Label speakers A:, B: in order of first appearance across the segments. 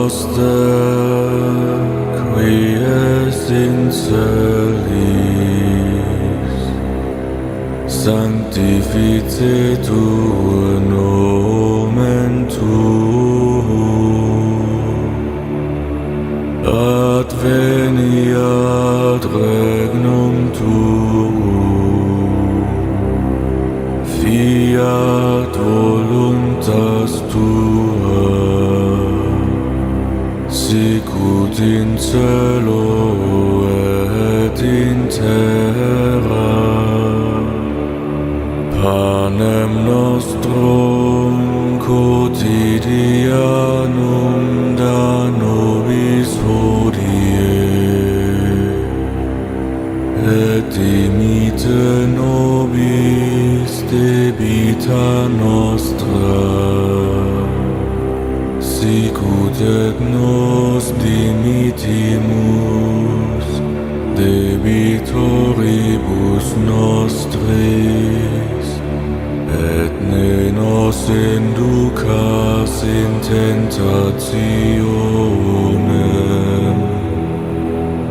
A: noster, qui es in celis, sanctificetur nomen tuum, adveniat regnum tuum, fiat voluntas tua, sicut in cielo et in terra. Panem nostrum quotidianum da nobis hodie, et dimite nobis debita nostra, sicut et nos dimittimus debitoribus nostris, et ne nos inducas in tentationem,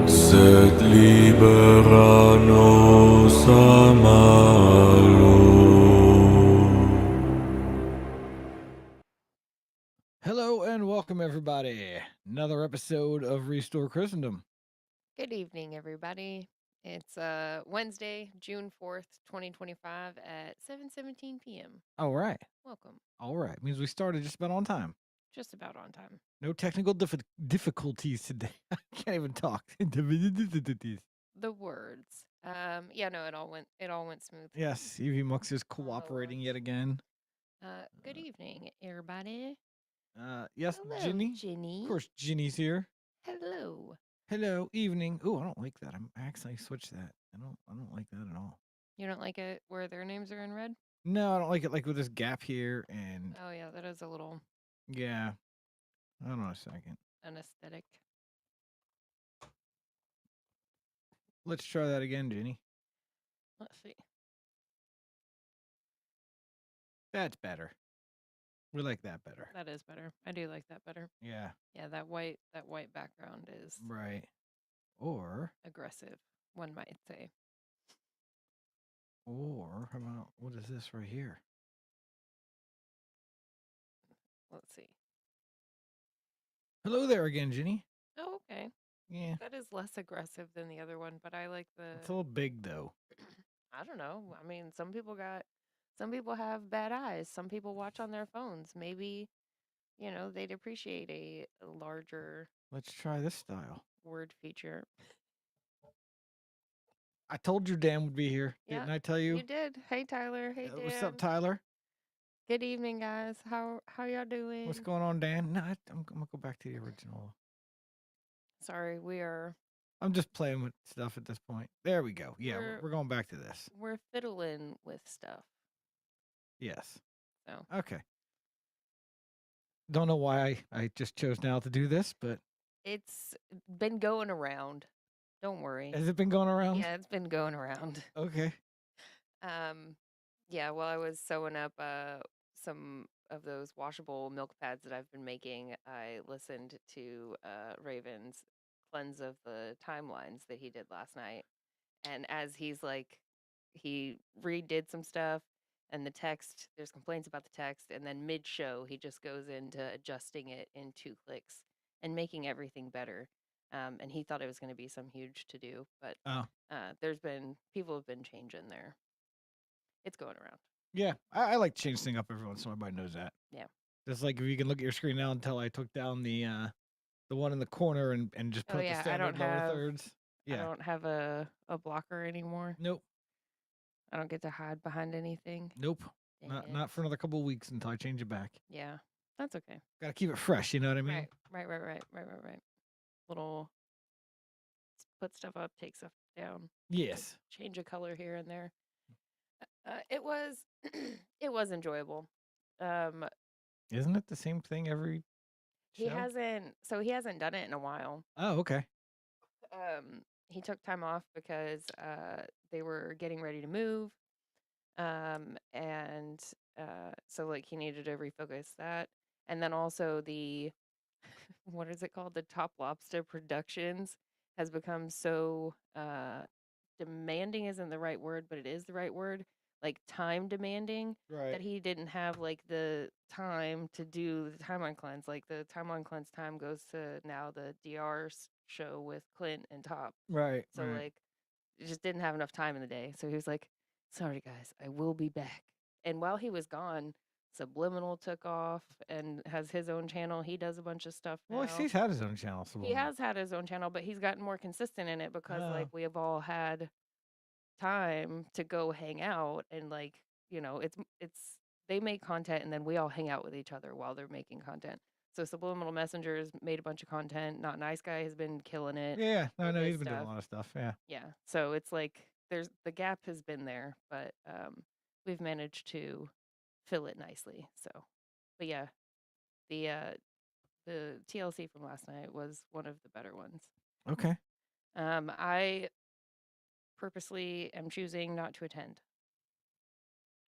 A: sed libera nos a malo.
B: Hello and welcome, everybody. Another episode of Restore Christendom.
C: Good evening, everybody. It's Wednesday, June 4th, 2025 at 7:17 p.m.
B: All right.
C: Welcome.
B: All right. Means we started just about on time.
C: Just about on time.
B: No technical difficulties today. I can't even talk.
C: The words. No, it all went smooth.
B: Yes, Evie Mux is cooperating yet again.
C: Good evening, everybody.
B: Yes,
C: Hello,
B: Ginny.
C: Ginny.
B: Of course, Ginny's here.
C: Hello.
B: Hello, evening. Oh, I don't like that. I actually switched that. I don't like that at all.
C: You don't like it where their names are in red?
B: No, I don't like it like with this gap here and
C: Oh yeah, that is a little
B: yeah. Hold on a second.
C: anesthetic.
B: Let's try that again, Ginny.
C: Let's see.
B: That's better. We like that better.
C: That is better. I do like that better.
B: Yeah.
C: Yeah, that white background is
B: Right. Or
C: aggressive, one might say.
B: how about what is this right here?
C: Let's see.
B: Hello there again, Ginny.
C: Oh, okay.
B: Yeah.
C: That is less aggressive than the other one, but I like
B: It's a little big though.
C: I don't know. I mean, some people have bad eyes. Some people watch on their phones. Maybe, they'd appreciate a larger
B: Let's try this style.
C: word feature.
B: I told you Dan would be here.
C: Yeah,
B: Didn't I tell you?
C: you did. Hey, Tyler. Hey, Dan.
B: What's up, Tyler?
C: Good evening, guys. How y'all doing?
B: What's going on, Dan? No, I'm gonna go back to the original.
C: Sorry,
B: I'm just playing with stuff at this point. There we go. Yeah,
C: We're-
B: we're going back to this.
C: we're fiddling with stuff.
B: Yes.
C: So
B: Okay. Don't know why I just chose now to do this, but
C: it's been going around. Don't worry.
B: has it been going around?
C: Yeah, it's been going around.
B: Okay.
C: Yeah, while I was sewing up some of those washable milk pads that I've been making, I listened to Raven's cleanse of the timelines that he did last night. And as he redid some stuff and the text, there's complaints about the text, and then mid show, he just goes into adjusting it in 2 clicks and making everything better. And he thought it was going to be some huge to do, but people have been changing their it's going around.
B: Yeah, I like to change things up every once in a while. Everybody knows that.
C: Yeah.
B: Just like if you can look at your screen now until I took down the one in the corner and just put the standard lower thirds.
C: I don't have a blocker anymore.
B: Nope.
C: I don't get to hide behind anything.
B: Nope. Not for another couple of weeks until I change it back.
C: Yeah, that's okay.
B: Got to keep it fresh. You know what I mean?
C: Right. Little put stuff up, take stuff down.
B: Yes.
C: Change a color here and there. It was it was enjoyable.
B: Isn't it the same thing every show?
C: He hasn't done it in a while.
B: Oh, okay.
C: He took time off because they were getting ready to move. So like he needed to refocus that. And then also the what is it called? The Top Lobster Productions has become so demanding isn't the right word, but it is the right word. Like time demanding
B: Right.
C: that he didn't have like the time to do the timeline cleanse. Like the timeline cleanse time goes to now the show with Clint and Top.
B: Right.
C: So
B: Right.
C: like he just didn't have enough time in the day. So he was like, "Sorry guys, I will be back." And while he was gone, Subliminal took off and has his own channel. He does a bunch of stuff
B: Well,
C: now.
B: he's had his own channel.
C: He has had his own channel, but he's gotten more consistent in it because like
B: Oh.
C: we have all had time to go hang out and like, it's they make content and then we all hang out with each other while they're making content. So Subliminal Messengers made a bunch of content. Not Nice Guy has been killing it
B: Yeah. No,
C: with
B: no,
C: his
B: he's been doing a
C: stuff.
B: lot of stuff. Yeah.
C: Yeah. So it's like the gap has been there, but we've managed to fill it nicely. So, but yeah, the TLC from last night was one of the better ones.
B: Okay.
C: I purposely am choosing not to attend.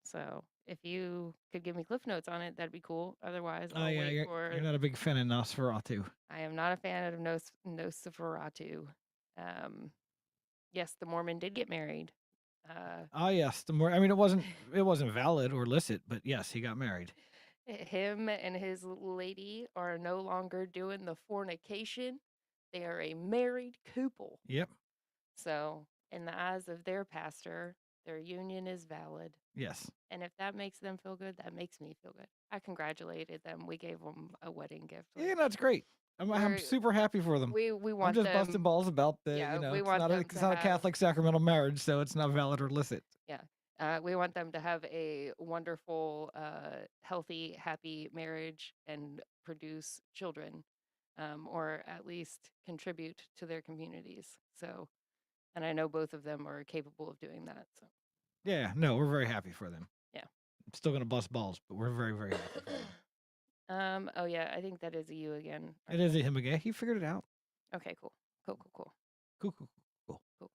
C: So if you could give me cliff notes on it, that'd be cool. Otherwise,
B: Oh
C: I'll
B: yeah,
C: wait
B: you're not a big fan of Nosferatu.
C: I am not a fan of Nosferatu. Yes, the Mormon did get married.
B: Ah yes, the more I mean it wasn't valid or illicit, but yes, he got married.
C: Him and his lady are no longer doing the fornication. They are a married couple.
B: Yep.
C: So, in the eyes of their pastor, their union is valid.
B: Yes.
C: And if that makes them feel good, that makes me feel good. I congratulated them. We gave them a wedding gift.
B: Yeah, that's great. I'm super happy for them.
C: We
B: I'm
C: want
B: just busting
C: them.
B: balls about
C: Yeah, we
B: it's
C: want
B: not
C: them to
B: a
C: have.
B: Catholic sacramental marriage, so it's not valid or illicit.
C: Yeah. We want them to have a wonderful, healthy, happy marriage and produce children, or at least contribute to their communities. So, and I know both of them are capable of doing that. So,
B: Yeah, no, we're very happy for them.
C: yeah.
B: I'm still gonna bust balls, but we're very, very happy for them.
C: Oh yeah, I think that is a you again.
B: It is a him again. He figured it out.
C: Okay, cool. Cool, cool, cool.
B: Cool, cool, cool.
C: Cool, cool,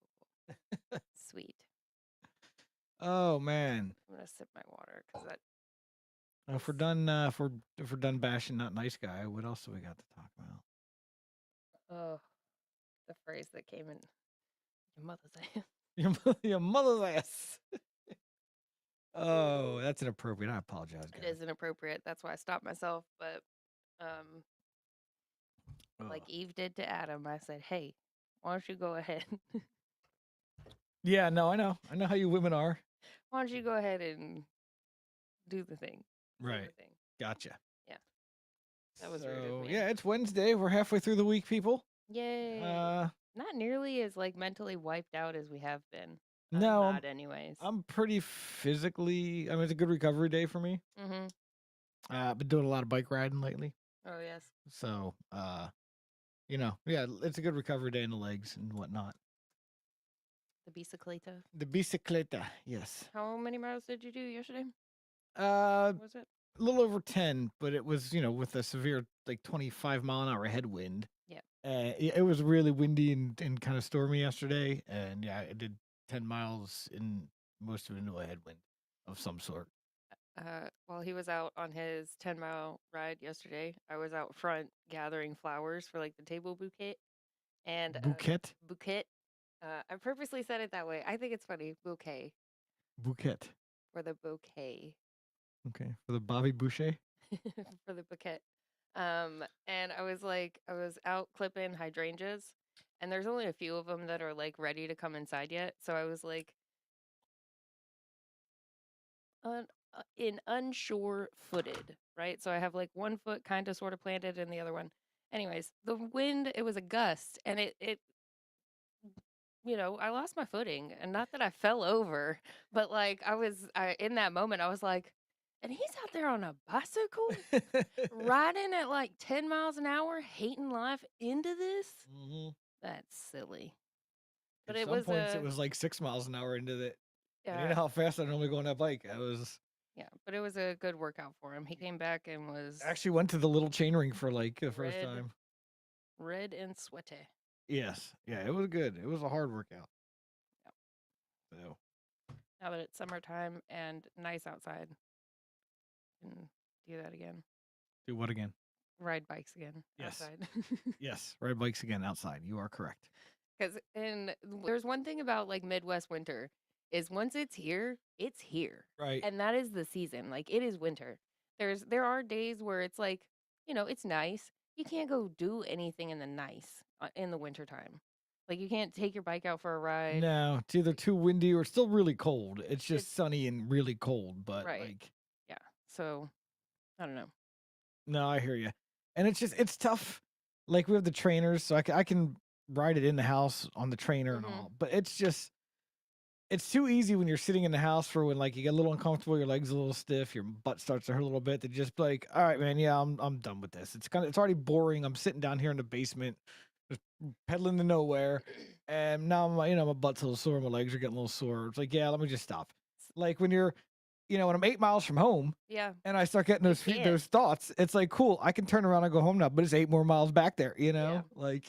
C: cool. Sweet.
B: Oh man.
C: I'm gonna sip my water because that.
B: If we're done, if we're done bashing Not Nice Guy, what else do we got to talk about?
C: Oh, the phrase that came in your mother's ass.
B: Your mother's ass. Oh, that's inappropriate. I apologize, guys.
C: It is inappropriate. That's why I stopped myself. But like Eve did to Adam, I said, "Hey, why don't you go ahead?"
B: Yeah, no, I know. I know how you women are.
C: Why don't you go ahead and do the thing?
B: Right.
C: The thing.
B: Gotcha.
C: Yeah. That was rude of me.
B: Yeah, it's Wednesday. We're halfway through the week, people.
C: Yay. Not nearly as like mentally wiped out as we have been.
B: No,
C: I'm not anyways.
B: I'm pretty physically. I mean, it's a good recovery day for me.
C: Mm-hmm.
B: Been doing a lot of bike riding lately.
C: Oh yes.
B: So, yeah, it's a good recovery day in the legs and whatnot.
C: The bicicleta.
B: The bicicleta, yes.
C: How many miles did you do yesterday?
B: Was
C: it?
B: A little over 10, but it was, with a severe, like 25-mile-an-hour headwind.
C: Yeah.
B: It was really windy and kind of stormy yesterday. And yeah, I did 10 miles in most of it into a headwind of some sort.
C: While he was out on his 10-mile ride yesterday, I was out front gathering flowers for like the table bouquet. And
B: Bouquet?
C: Bouquet. I purposely said it that way. I think it's funny. Bouquet.
B: Bouquet.
C: For the bouquet.
B: Okay. For the Bobby Boucher?
C: For the bouquet. And I was out clipping hydrangeas, and there's only a few of them that are like ready to come inside yet. So I was like, unsure footed, right? So I have like one foot kind of sort of planted and the other one. Anyways, the wind, it was a gust, and it I lost my footing, and not that I fell over, but like in that moment, I was like, and he's out there on a bicycle riding at like 10 miles an hour, hating life into this.
B: Mm-hmm.
C: That's silly. But
B: At some points, it was like 6 miles an hour into it. And you know how fast I normally go on that bike.
C: Yeah, but it was a good workout for him. He came back and was
B: actually went to the little chain ring for like the first time.
C: Red and sweaty.
B: Yes. Yeah, it was good. It was a hard workout.
C: Yep.
B: So
C: now that it's summertime and nice outside, can do that again.
B: do what again?
C: ride bikes again
B: Yes.
C: outside.
B: Yes, ride bikes again outside. You are correct.
C: Because there's one thing about like Midwest winter is once it's here,
B: Right.
C: and that is the season. Like it is winter. There are days where it's like it's nice. You can't go do anything in the nice in the wintertime. Like you can't take your bike out for a ride.
B: No, it's either too windy or it's still really cold. It's just
C: It's
B: sunny and really cold, but
C: right.
B: like,
C: Yeah. So I don't know.
B: no, I hear you. And it's tough. Like we have the trainers, so I can ride it in the house on the trainer and
C: Mm-hmm.
B: all, but it's too easy when you're sitting in the house for when like you get a little uncomfortable, your legs a little stiff, your butt starts to hurt a little bit. To just be like, all right, man, yeah, I'm done with this. It's already boring. I'm sitting down here in the basement, just pedaling to nowhere, and now my butt's a little sore, my legs are getting a little sore. It's like, yeah, let me just stop. Like when I'm 8 miles from home
C: Yeah.
B: and I start getting
C: You
B: those thoughts, it's like, cool, I can turn around and go home now, but it's 8 more miles back there,
C: Yeah.
B: like.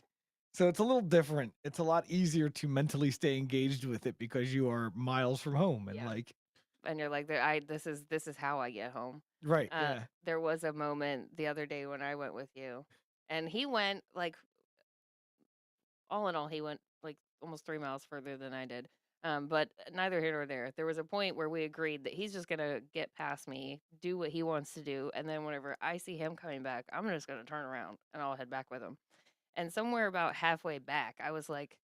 B: So it's a little different. It's a lot easier to mentally stay engaged with it because you are miles from home and
C: Yeah.
B: like,
C: And you're like, this is how I get home.
B: right, yeah,
C: There was a moment the other day when I went with you, and he went like all in all, he went like almost 3 miles further than I did. But neither here nor there. There was a point where we agreed that he's just gonna get past me, do what he wants to do, and then whenever I see him coming back, I'm just gonna turn around and I'll head back with him. And somewhere about halfway back, I was like,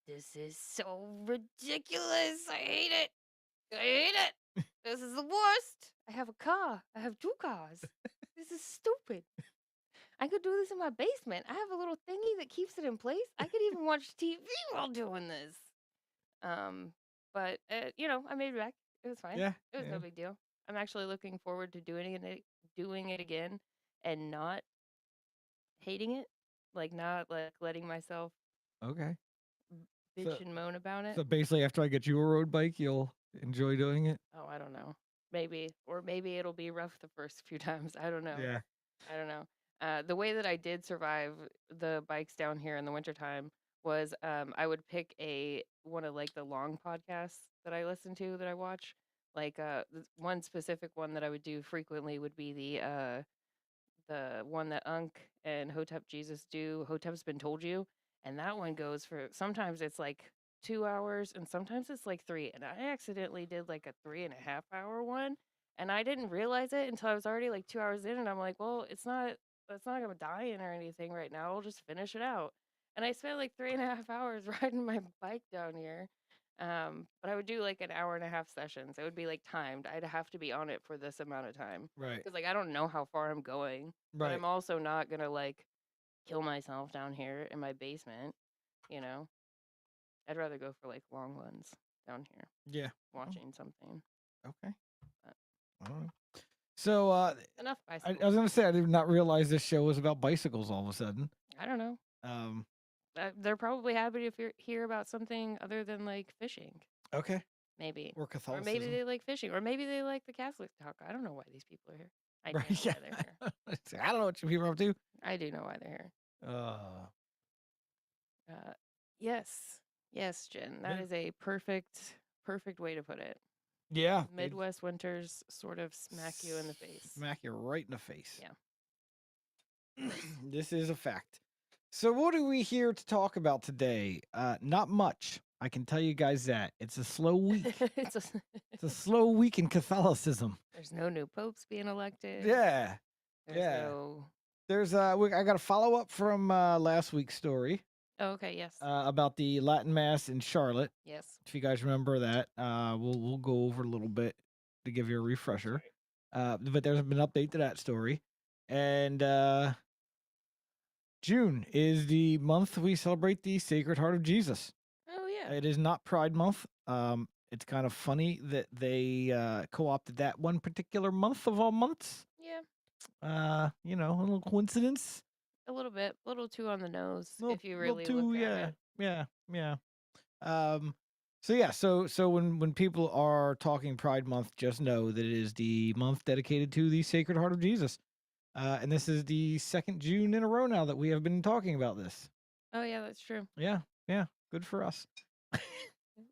C: "This is so ridiculous. I hate it. I hate it. This is the worst. I have a car. I have 2 cars. This is stupid. I could do this in my basement. I have a little thingy that keeps it in place. I could even watch TV while doing this." Um, but I made it back. It was fine.
B: yeah,
C: It was no
B: yeah,
C: big deal. I'm actually looking forward to doing it again, and not hating it, like not like letting myself
B: okay. So
C: bitch and moan about it.
B: so basically, after I get you a road bike, you'll enjoy doing it.
C: Oh, I don't know. Maybe, or maybe it'll be rough the first few times. I don't know.
B: Yeah.
C: I don't know. The way that I did survive the bikes down here in the wintertime was I would pick one of like the long podcasts that I listen to that I watch. Like one specific one that I would do frequently would be the one that Unk and Hotep Jesus do. Hotep's Been Told You, and that one goes for sometimes it's like 2 hours, and sometimes it's like three. And I accidentally did like a 3.5 hour one, and I didn't realize it until I was already like 2 hours in, and I'm like, well, it's not gonna die in or anything right now. I'll just finish it out. And I spent like 3.5 hours riding my bike down here. But I would do like an hour and a half sessions. It would be like timed. I'd have to be on it for this amount of time
B: Right.
C: because like I don't know how far I'm going, but
B: Right.
C: I'm also not gonna like kill myself down here in my basement. You know, I'd rather go for like long ones down here
B: Yeah. Oh,
C: watching something.
B: okay.
C: But
B: I don't know. So
C: enough
B: I
C: bicycles.
B: was gonna say I did not realize this show was about bicycles all of a sudden.
C: I don't know.
B: Um.
C: They're probably happy to hear about something other than like fishing,
B: Okay.
C: maybe.
B: Or
C: Or maybe
B: Catholicism.
C: they like fishing, or maybe they like the Catholic talk. I don't know why these people are here. I do
B: Right.
C: know
B: Yeah.
C: why they're here.
B: I don't know what you people are up to.
C: I do know why they're here.
B: Uh.
C: Yes, yes, Jen. That
B: Yeah.
C: is a perfect way to put it.
B: Yeah. They
C: Midwest winters sort of smack you in the face.
B: smack you right in the face.
C: Yeah.
B: This is a fact. So what are we here to talk about today? Not much. I can tell you guys that. It's a slow week.
C: It's
B: It's a slow week in Catholicism.
C: there's no new popes being elected.
B: Yeah.
C: There's
B: Yeah.
C: no.
B: There's I got a follow up from last week's story
C: Oh, okay. Yes.
B: about the Latin Mass in Charlotte.
C: Yes.
B: If you guys remember that, we'll go over a little bit to give you a refresher. But there's been an update to that story, and June is the month we celebrate the Sacred Heart of Jesus.
C: Oh yeah.
B: It is not Pride Month. It's kind of funny that they co-opted that one particular month of all months.
C: Yeah.
B: A little coincidence.
C: A little bit. A little too on the nose if you
B: Little
C: really
B: too,
C: look at
B: yeah,
C: it.
B: yeah. So yeah, so when people are talking Pride Month, just know that it is the month dedicated to the Sacred Heart of Jesus. And this is the second June in a row now that we have been talking about this.
C: Oh yeah, that's true.
B: Yeah, good for us.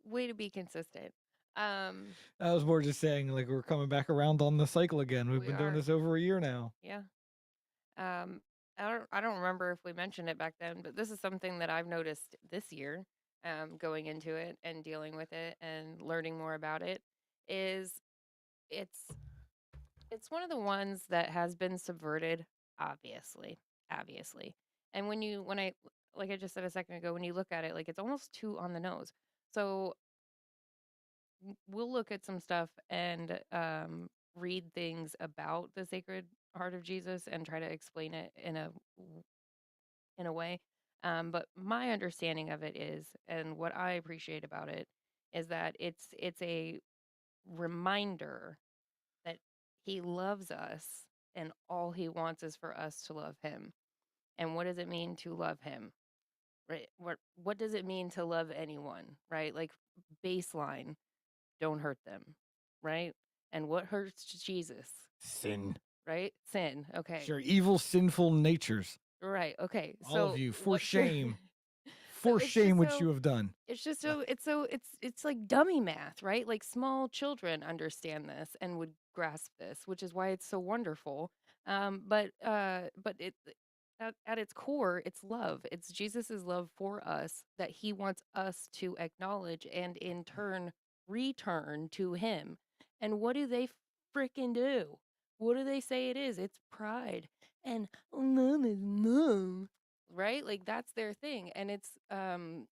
C: Way to be consistent.
B: I was more just saying, like, we're coming back around on the cycle again. We've
C: We
B: been doing
C: are.
B: this over a year now.
C: Yeah. Um, I don't remember if we mentioned it back then, but this is something that I've noticed this year, going into it and dealing with it and learning more about it, is it's it's one of the ones that has been subverted, obviously, obviously. And when I like I just said a second ago, when you look at it, like it's almost too on the nose. So we'll look at some stuff and read things about the Sacred Heart of Jesus and try to explain it in a way. But my understanding of it is, and what I appreciate about it, is that it's a reminder that he loves us and all he wants is for us to love him. And what does it mean to love him? Right? What does it mean to love anyone? Right? Like baseline, don't hurt them. Right? And what hurts Jesus?
B: Sin.
C: Right? Sin. Okay.
B: Your evil, sinful natures.
C: Right. Okay.
B: All of
C: So
B: you, for
C: what
B: shame.
C: so
B: For
C: it's
B: shame,
C: just
B: which you have done.
C: it's just it's like dummy math, right? Like small children understand this and would grasp this, which is why it's so wonderful. But it at its core, it's love. It's Jesus's love for us that he wants us to acknowledge and in turn return to him. And what do they freaking do? What do they say it is? It's pride and love is love, right? Like that's their thing, and ugh,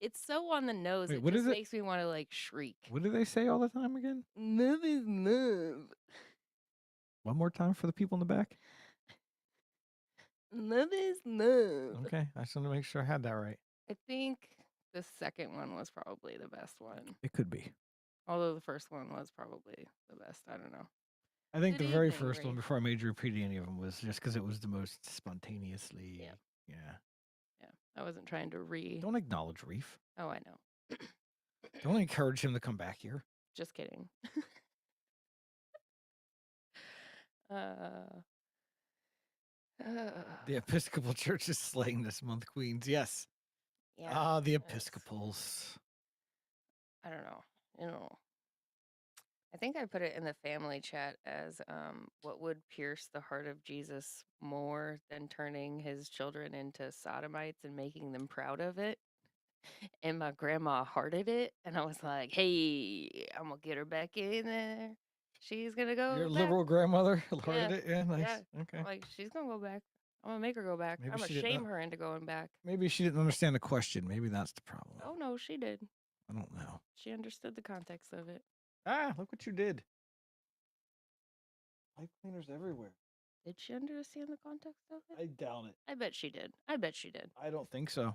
C: it's so on the nose.
B: Wait,
C: It
B: what is
C: just
B: it?
C: makes me want to like shriek.
B: What do they say all the time again?
C: Love is love.
B: One more time for the people in the back.
C: Love is love.
B: Okay, I just want to make sure I had that right.
C: I think the second one was probably the best one,
B: It could be.
C: although the first one was probably the best. I don't know.
B: I think
C: Good
B: the very
C: evening,
B: first one,
C: Ray.
B: before I made you repeat any of them, was just because it was the most spontaneously.
C: Yeah,
B: Yeah.
C: yeah. I wasn't trying to
B: Don't acknowledge Reef.
C: Oh, I know.
B: Don't encourage him to come back here.
C: Just kidding. uh,
B: The Episcopal Church is slaying this month, Queens. Yes.
C: yeah.
B: Ah, the
C: it's-
B: Episcopals.
C: I don't know. I think I put it in the family chat as what would pierce the heart of Jesus more than turning his children into sodomites and making them proud of it. And my grandma hearted it, and I was like, "Hey, I'm gonna get her back in there. She's gonna go
B: Your
C: back."
B: liberal grandmother heard
C: Yeah,
B: it. Yeah, nice.
C: yeah.
B: Okay.
C: I'm like, she's gonna go back. I'm gonna make her go back.
B: Maybe
C: I'm gonna
B: she didn't
C: shame
B: know.
C: her into going back.
B: Maybe she didn't understand the question. Maybe that's the problem.
C: Oh no, she did.
B: I don't know.
C: She understood the context of it.
B: Ah, look what you did. Pipe cleaners everywhere.
C: Did she understand the context of it?
B: I doubt it.
C: I bet she did. I bet she did.
B: I don't think so.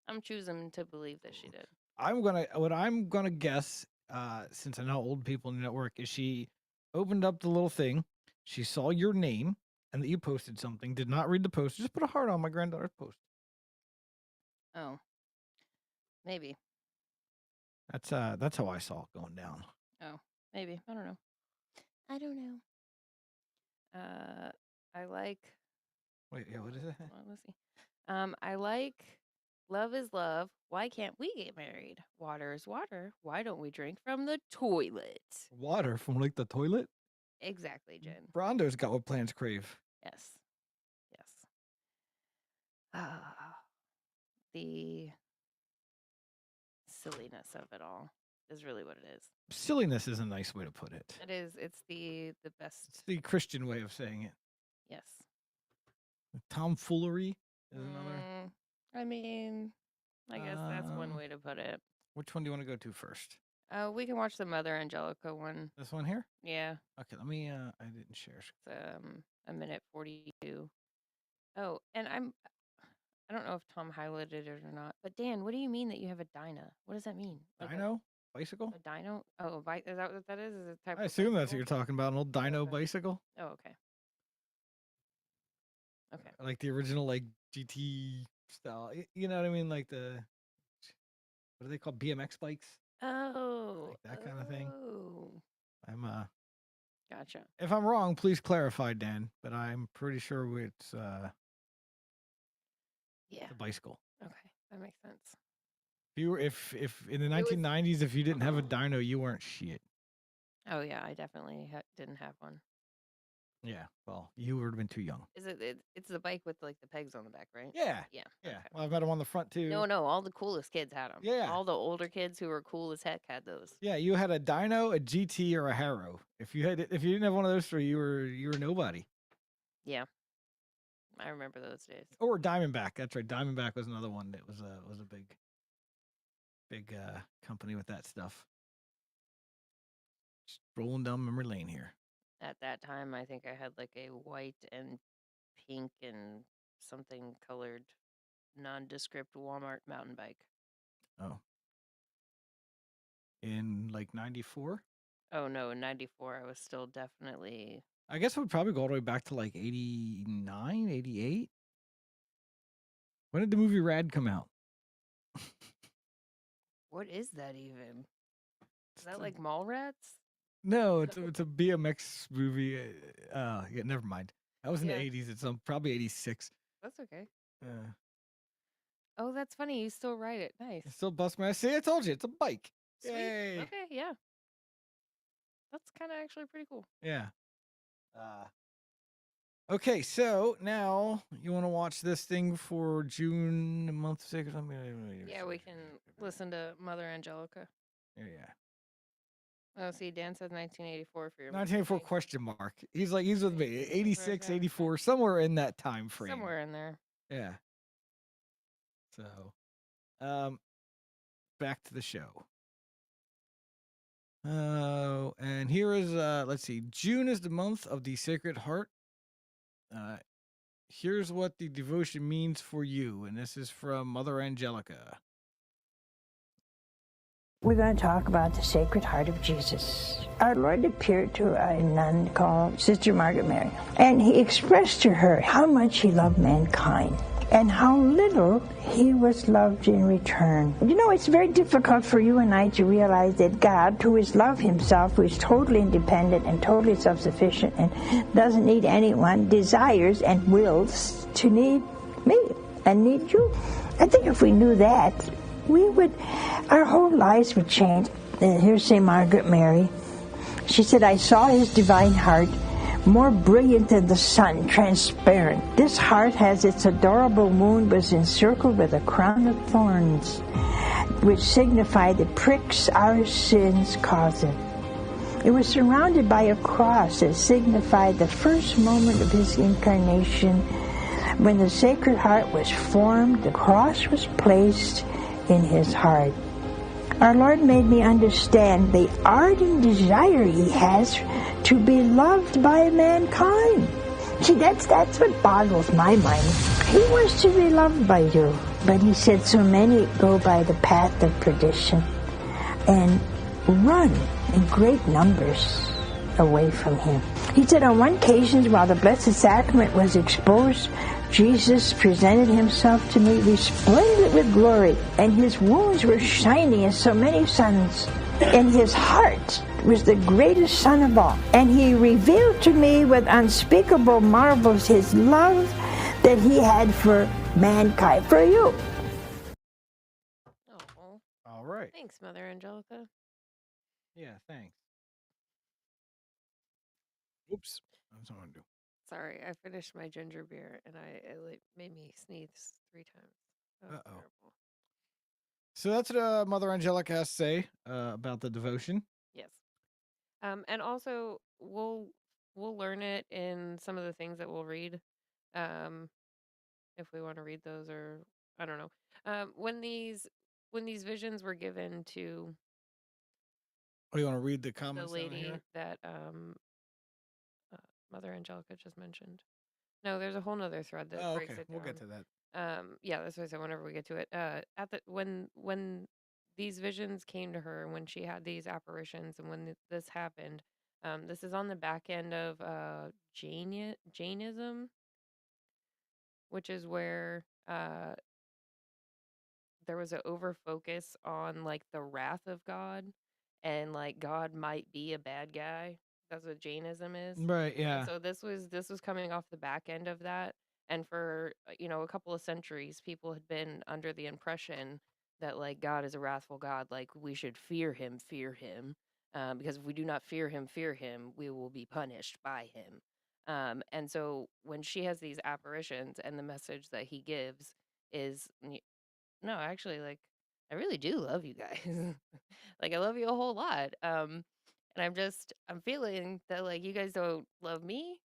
C: I'm choosing to believe that she did.
B: What I'm gonna guess, since I know old people in the network, is she opened up the little thing, she saw your name and that you posted something, did not read the post, just put a heart on my granddaughter's post.
C: Oh, maybe.
B: That's how I saw it going down.
C: Oh, maybe. I don't know. I don't know. I like.
B: Wait, yeah, what is it?
C: Well, let's see. I like love is love. Why can't we get married? Water is water. Why don't we drink from the toilet?
B: Water from like the toilet?
C: Exactly, Jen.
B: Brondo's got what plants crave.
C: Yes. Yes. Ah, the silliness of it all is really what it is.
B: Silliness is a nice way to put it.
C: It is. It's the best.
B: It's the Christian way of saying it.
C: Yes.
B: Tomfoolery is another.
C: I mean, I guess that's one way to put it.
B: Which one do you want to go to first?
C: We can watch the Mother Angelica one.
B: This one here?
C: Yeah.
B: Okay, let me I didn't share.
C: It's a minute 42. Oh, and I don't know if Tom highlighted it or not, but Dan, what do you mean that you have a Dyna? What does that mean? Like
B: Dino? Bicycle?
C: a dyno? Oh, is that what that is? Is it a type
B: I
C: of
B: assume that's what
C: bicycle?
B: you're talking about, an old dino
C: okay.
B: bicycle.
C: Oh, okay. Okay.
B: Like the original like GT style. You know what I mean? Like the what are they called? BMX bikes?
C: Oh.
B: Like that kind of thing.
C: Oh.
B: I'm
C: Gotcha.
B: if I'm wrong, please clarify, Dan, but I'm pretty sure it's
C: Yeah.
B: the bicycle.
C: Okay. That makes sense.
B: If in the
C: It was-
B: 1990s if you didn't have a dyno, you weren't shit.
C: Oh yeah, I definitely didn't have one.
B: Yeah. Well, you would have been too young.
C: Is it's the bike with like the pegs on the back, right?
B: Yeah.
C: Yeah.
B: Yeah.
C: Okay.
B: Well, I've got them on the front too.
C: No, all the coolest kids had them.
B: Yeah.
C: All the older kids who were cool as heck had those.
B: Yeah, you had a dyno, a GT, or a Harrow. If you didn't have one of those three, you were nobody.
C: Yeah. I remember those days.
B: Or Diamondback. That's right. Diamondback was another one that was a big company with that stuff. Just rolling down memory lane here.
C: At that time, I think I had like a white and pink and something colored nondescript Walmart mountain bike.
B: Oh. In like 94?
C: Oh no, in 94 I was still definitely
B: I guess it would probably go all the way back to like 89, 88. When did the movie Rad come out?
C: What is that even? Is that like Mallrats?
B: No, it's a BMX movie. Yeah, never mind. That was in
C: Yeah.
B: the 80s. It's probably 86.
C: That's okay.
B: Uh,
C: Oh, that's funny. You still ride it. Nice.
B: I still bust my. See, I told you, it's a bike.
C: Sweet.
B: Yay.
C: Okay, yeah. That's kind of actually pretty cool.
B: Yeah. Okay, so now you want to watch this thing for June month 6 or something?
C: Yeah, we can listen to Mother Angelica.
B: Yeah.
C: Oh, see, Dan says 1984 for your
B: 1984
C: birthday.
B: question mark. He's with me. 86,
C: Okay.
B: 84, somewhere in that time frame.
C: Somewhere in there.
B: Yeah. So, back to the show. Oh, and here is let's see. June is the month of the Sacred Heart. Here's what the devotion means for you, and this is from Mother Angelica.
D: We're going to talk about the Sacred Heart of Jesus. Our Lord appeared to a nun called Sister Margaret Mary, and he expressed to her how much he loved mankind and how little he was loved in return. You know, it's very difficult for you and I to realize that God, who is love himself, who is totally independent and totally self-sufficient and doesn't need anyone, desires and wills to need me and need you. I think if we knew that, our whole lives would change. Here's St. Margaret Mary. She said, I saw his divine heart, more brilliant than the sun, transparent. This heart has its adorable wound was encircled with a crown of thorns, which signify the pricks our sins cause it. It was surrounded by a cross that signified the first moment of his incarnation. When the Sacred Heart was formed, the cross was placed in his heart. Our Lord made me understand the ardent desire he has to be loved by mankind. See, that's what boggles my mind. He wants to be loved by you. But he said so many go by the path of perdition and run in great numbers away from him. He said on one occasion, while the Blessed Sacrament was exposed, Jesus presented himself to me resplendent with glory, and his wounds were shining as so many suns, and his heart was the greatest sun of all. And he revealed to me with unspeakable marvels his love that he had for mankind, for you.
C: Oh,
B: All right.
C: thanks, Mother Angelica.
B: Yeah, thanks. Oops. That's what I'm going to do.
C: Sorry, I finished my ginger beer and it made me sneeze 3 times. That was terrible.
B: So that's what Mother Angelica has to say about the devotion.
C: Yes. And also we'll learn it in some of the things that we'll read. If we want to read those, or I don't know. When these visions were given to
B: Oh, you want to read the comments
C: the
B: down
C: lady
B: here?
C: that Mother Angelica just mentioned. No, there's a whole nother thread that breaks it down.
B: We'll get to that.
C: Yeah, that's what I said. Whenever we get to it, when these visions came to her, when she had these apparitions, and when this happened, this is on the back end of Jainism, which is where there was an over focus on like the wrath of God, and like God might be a bad guy. That's what Jainism is.
B: Right, yeah.
C: And so this was coming off the back end of that, and for a couple of centuries, people had been under the impression that like God is a wrathful God, like we should fear him, because if we do not fear him, we will be punished by him. And so when she has these apparitions and the message that he gives is, no, actually, like, I really do love you guys. Like, I love you a whole lot. And I'm feeling that, like, you guys don't love me.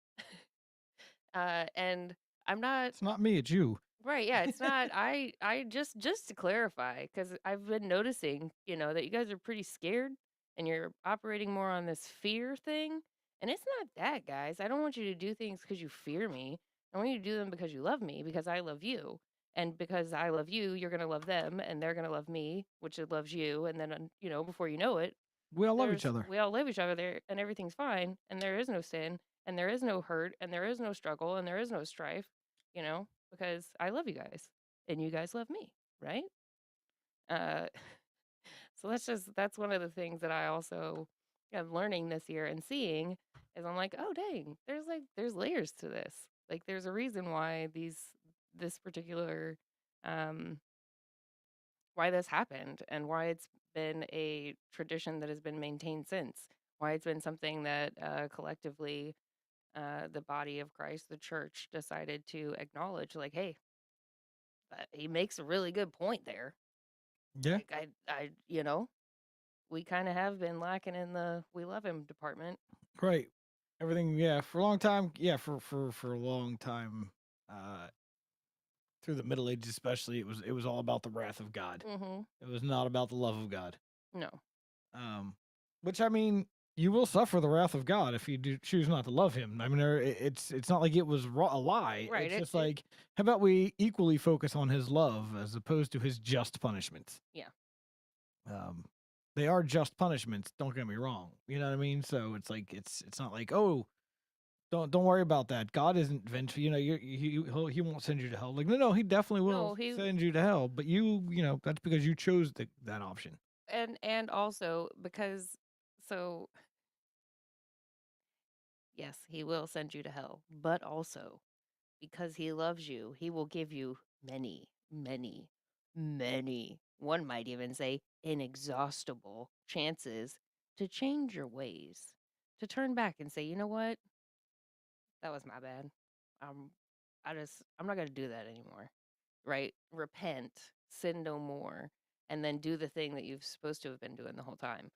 C: And I'm not,
B: It's not me, it's you.
C: right, yeah, it's not, I just to clarify, because I've been noticing, that you guys are pretty scared and you're operating more on this fear thing. And it's not that, guys. I don't want you to do things because you fear me. I want you to do them because you love me, because I love you. And because I love you, you're going to love them and they're going to love me, which it loves you. And then, before you know it,
B: We all love each other.
C: we all love each other there and everything's fine. And there is no sin and there is no hurt and there is no struggle and there is no strife, because I love you guys and you guys love me, right? Uh, so that's one of the things that I also am learning this year and seeing is I'm like, oh dang, there's layers to this. Like there's a reason why this particular um why this happened and why it's been a tradition that has been maintained since. Why it's been something that collectively the body of Christ, the church, decided to acknowledge. Like, hey, he makes a really good point there.
B: Yeah.
C: Like, we kind of have been lacking in the we love him department.
B: Right. Everything, yeah, for a long time, for a long time, through the Middle Ages especially, it was all about the wrath of God.
C: Mm-hmm.
B: It was not about the love of God.
C: No.
B: Which I mean, you will suffer the wrath of God if you do choose not to love Him. I mean, it's not like it was a lie.
C: Right,
B: It's just like, how about we equally focus on His love as opposed to His just punishments?
C: Yeah.
B: They are just punishments. Don't get me wrong. You know what I mean? So it's like it's not like, oh, don't worry about that. God isn't vengeful. You know, he won't send you to hell. Like no, He definitely will send you to hell. But you know that's because you chose that option.
C: And also because so yes, he will send you to hell, but also because he loves you, he will give you many, many, many, one might even say inexhaustible chances to change your ways, to turn back and say, you know what? That was my bad. I'm not going to do that anymore. Right? Repent, sin no more, and then do the thing that you've supposed to have been doing the whole time.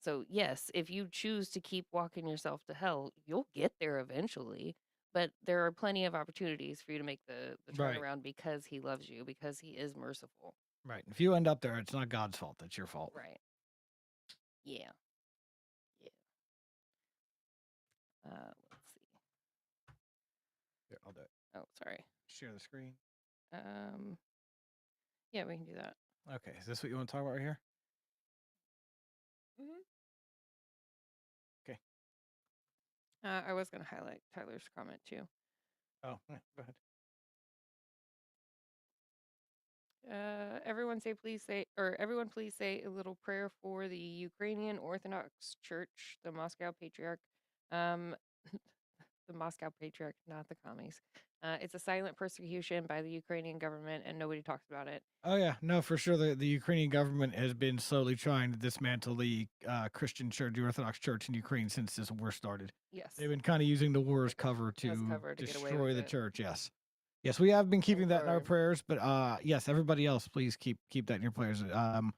C: So yes, if you choose to keep walking yourself to hell, you'll get there eventually. But there are plenty of opportunities for you to make the
B: Right.
C: turnaround because he loves you, because he is merciful.
B: Right. If you end up there, it's not God's fault. It's your fault.
C: Right. Yeah. Yeah. Let's see.
B: Here, I'll do it.
C: Oh, sorry.
B: Share the screen.
C: Yeah, we can do that.
B: Okay. Is this what you want to talk about right here?
C: Mm-hmm.
B: Okay.
C: I was going to highlight Tyler's comment too.
B: Oh, go ahead.
C: Everyone please say a little prayer for the Ukrainian Orthodox Church, the Moscow Patriarch. The Moscow Patriarch, not the commies. It's a silent persecution by the Ukrainian government, and nobody talks about it.
B: Oh yeah, no, for sure. The Ukrainian government has been slowly trying to dismantle the Christian church, the Orthodox Church in Ukraine since this war started.
C: Yes.
B: They've been kind of using the war as cover to
C: get away
B: destroy
C: with
B: the
C: it.
B: church. Yes, yes, we have been keeping that in our
C: for-
B: prayers. But yes, everybody else, please keep that in your prayers.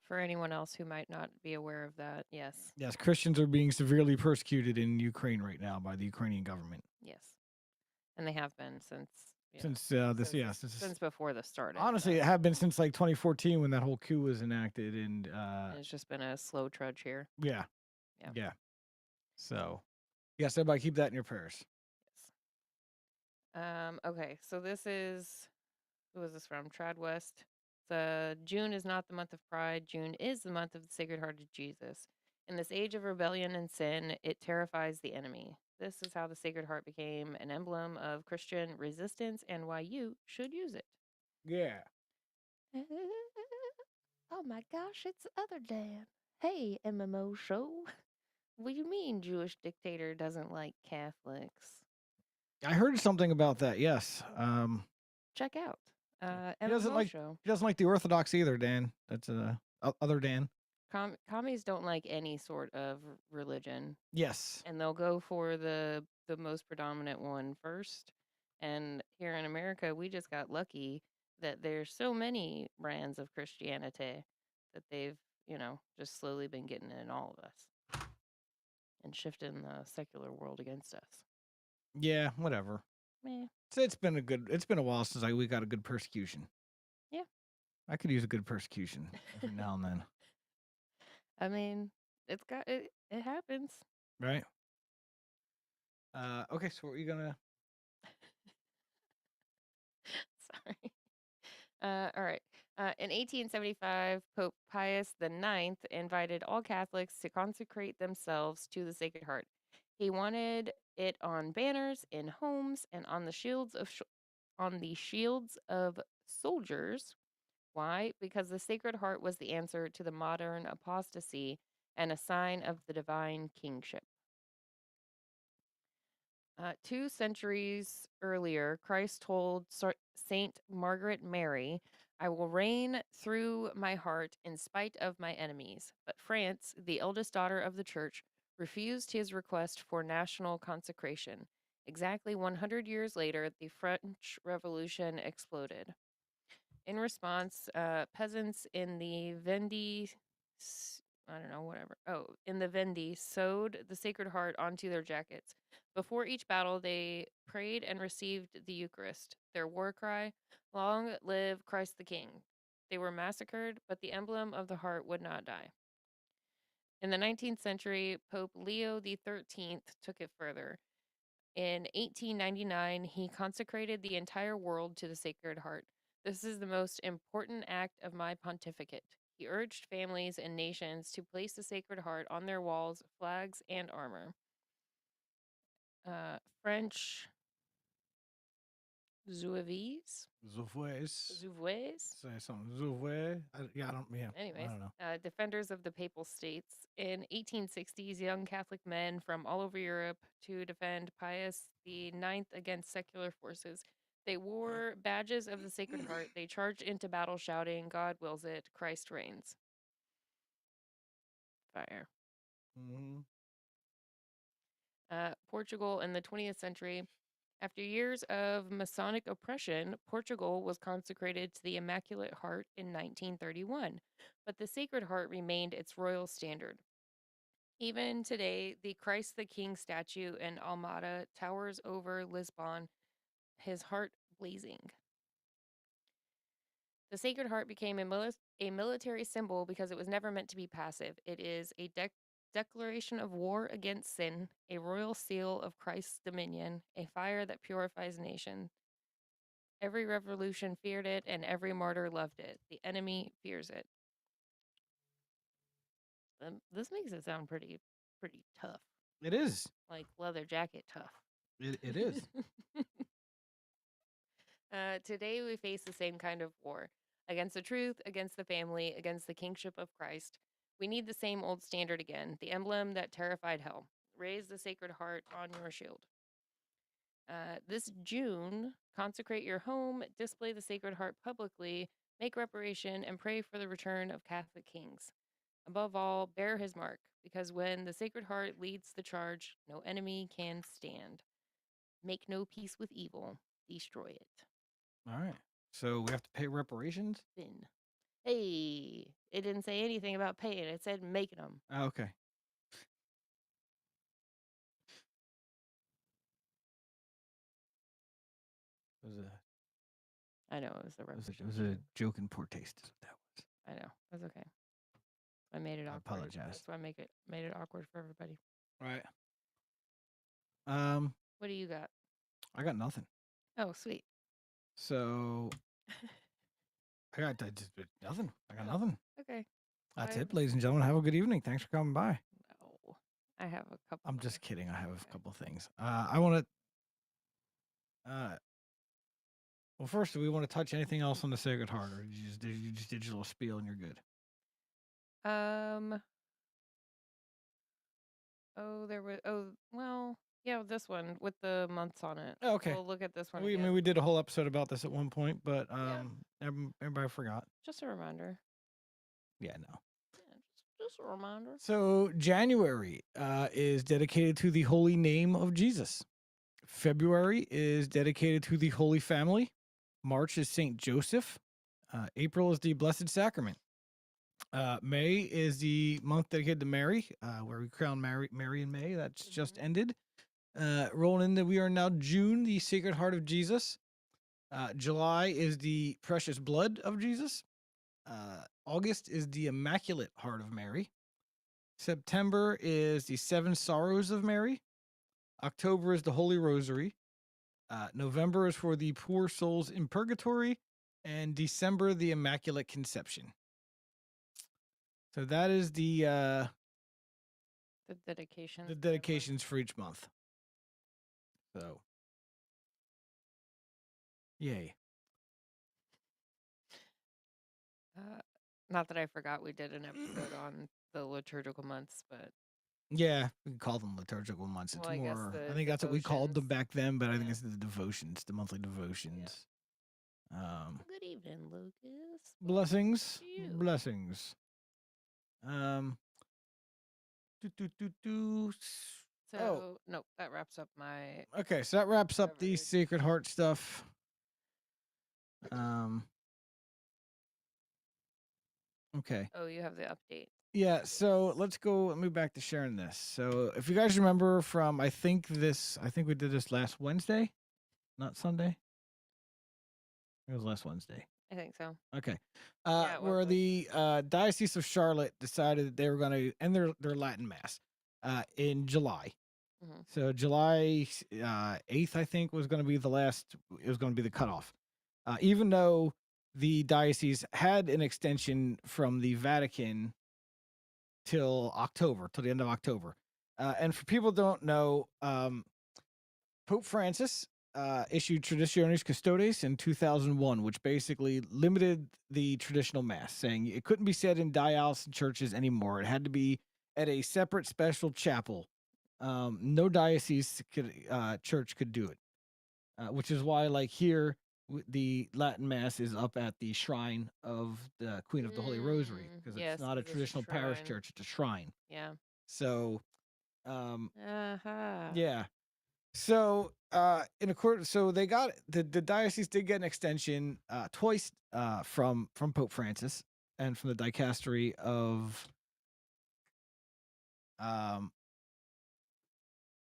C: For anyone else who might not be aware of that, yes.
B: Yes, Christians are being severely persecuted in Ukraine right now by the Ukrainian government.
C: Yes, and they have been since
B: since
C: before this started.
B: Honestly, it have been since like 2014 when that whole coup was enacted, and
C: it's just been a slow trudge here.
B: Yeah.
C: Yeah.
B: Yeah. So, yes, everybody keep that in your prayers.
C: Yes. Okay, so who is this from? Trad West. June is not the month of pride. June is the month of the Sacred Heart of Jesus. In this age of rebellion and sin, it terrifies the enemy. This is how the Sacred Heart became an emblem of Christian resistance and why you should use it.
B: Yeah.
C: Oh my gosh, it's Other Dan. Hey, MMO show. What do you mean Jewish dictator doesn't like Catholics?
B: I heard something about that. Yes.
C: Check out
B: He doesn't
C: MMO
B: like
C: show.
B: He doesn't like the Orthodox either, Dan. That's Other Dan.
C: Commies don't like any sort of religion,
B: Yes.
C: and they'll go for the most predominant one first. And here in America, we just got lucky that there's so many brands of Christianity that they've, just slowly been getting in all of us and shifting the secular world against us.
B: Yeah, whatever.
C: Meh.
B: So it's been a while since we got a good persecution.
C: Yeah.
B: I could use a good persecution every now and then,
C: I mean, it happens.
B: right? Okay, so what are you gonna?
C: Sorry. All right. In 1875, Pope Pius IX invited all Catholics to consecrate themselves to the Sacred Heart. He wanted it on banners, in homes, and on the shields of soldiers. Why? Because the Sacred Heart was the answer to the modern apostasy and a sign of the divine kingship. 2 centuries earlier, Christ told Saint Margaret Mary, "I will reign through my heart in spite of my enemies." But France, the eldest daughter of the church, refused his request for national consecration. Exactly 100 years later, the French Revolution exploded. In response, peasants in the Vendée, I don't know, whatever. Oh, in the Vendée, sewed the Sacred Heart onto their jackets. Before each battle, they prayed and received the Eucharist. Their war cry, "Long live Christ the King." They were massacred, but the emblem of the heart would not die. In the 19th century, Pope Leo XIII took it further. In 1899, he consecrated the entire world to the Sacred Heart. "This is the most important act of my pontificate." He urged families and nations to place the Sacred Heart on their walls, flags, and armor. French Zouaves?
B: Zouvuez. Say something. Zouvuez. Yeah, I don't
C: Anyways,
B: know.
C: defenders of the Papal States. In 1860s, young Catholic men from all over Europe to defend Pius IX against secular forces. They wore badges of the Sacred Heart. They charged into battle shouting, "God wills it, Christ reigns." Fire.
B: Mm-hmm.
C: Portugal in the 20th century. After years of Masonic oppression, Portugal was consecrated to the Immaculate Heart in 1931, but the Sacred Heart remained its royal standard. Even today, the Christ the King statue in Almada towers over Lisbon, his heart blazing. The Sacred Heart became a military symbol because it was never meant to be passive. It is a declaration of war against sin, a royal seal of Christ's dominion, a fire that purifies nations. Every revolution feared it, and every martyr loved it. The enemy fears it. This makes it sound pretty tough,
B: It is.
C: like leather jacket tough.
B: It is.
C: Today we face the same kind of war against the truth, against the family, against the kingship of Christ. We need the same old standard again, the emblem that terrified hell. Raise the Sacred Heart on your shield. This June, consecrate your home, display the Sacred Heart publicly, make reparation, and pray for the return of Catholic kings. Above all, bear his mark, because when the Sacred Heart leads the charge, no enemy can stand. Make no peace with evil, destroy it.
B: All right. So we have to pay reparations?
C: Bin. Hey, it didn't say anything about paying, it said making them.
B: Oh, okay.
C: I know, it was a
B: It
C: repetition.
B: was a joke in poor taste, is what that was.
C: I know, that's okay. I made it
B: I
C: awkward.
B: apologize.
C: That's why I made it awkward for everybody.
B: Right.
C: What do you got?
B: I got nothing.
C: Oh, sweet.
B: So I got just nothing. I got nothing.
C: Okay.
B: That's
C: I-
B: it, ladies and gentlemen. Have a good evening. Thanks for coming by.
C: No, I have a couple.
B: I'm just
C: more.
B: kidding. I have
C: Okay.
B: a couple things. I want to. Well, first, do we want to touch anything else on the Sacred Heart, or you just did your little spiel and you're good?
C: Oh, there was. Oh, well, yeah, this one with the months on it.
B: Oh, okay.
C: We'll look at this one.
B: I
C: again.
B: mean, we did a whole episode about this at one point, but
C: Yeah.
B: everybody forgot.
C: Just a reminder.
B: Yeah, no.
C: Yeah, Just a reminder.
B: So January is dedicated to the holy name of Jesus. February is dedicated to the Holy Family. March is Saint Joseph. April is the Blessed Sacrament. May is the month dedicated to Mary, where we crown Mary in May. That's just ended. Rolling into, we are now June, the Sacred Heart of Jesus. July is the Precious Blood of Jesus. August is the Immaculate Heart of Mary. September is the Seven Sorrows of Mary. October is the Holy Rosary. November is for the poor souls in purgatory. And December, the Immaculate Conception. So that is the
C: dedications.
B: dedications for each month. So, yay.
C: Not that I forgot we did an episode on the liturgical months, but
B: Yeah, we can call them liturgical months. It's
C: Well, I guess
B: more,
C: the
B: I think that's what we called them
C: devotions.
B: back then, but I think
C: Yeah.
B: it's the devotions, the monthly devotions.
C: good evening, Lucas.
B: Blessings.
C: you.
B: Blessings. Do, do, do, do.
C: So no, that wraps up my
B: Okay, so that wraps up the
C: coverage.
B: Sacred Heart stuff. Okay.
C: Oh, you have the update.
B: Yeah, so let's move back to sharing this. So if you guys remember from, I think we did this last Wednesday, not Sunday. It was last Wednesday.
C: I think so.
B: Okay.
C: Yeah, it was
B: Where the Diocese of Charlotte decided that they were going to end their Latin Mass in July.
C: Mhm.
B: So July 8th, I think, was going to be the cutoff. Even though the diocese had an extension from the Vatican till the end of October. And for people who don't know, Pope Francis issued Traditionis Custodes in 2001, which basically limited the traditional mass, saying it couldn't be said in diocesan churches anymore. It had to be at a separate special chapel. No diocese church could do it, which is why, like here, the Latin Mass is up at the shrine of the Queen of the Holy Rosary, because
C: yes,
B: it's not a
C: 'cause it's a
B: traditional parish
C: shrine.
B: church; it's a shrine.
C: Yeah.
B: So,
C: Uh-huh.
B: yeah. So, in accordance, so they got the diocese did get an extension twice from Pope Francis and from the dicastery of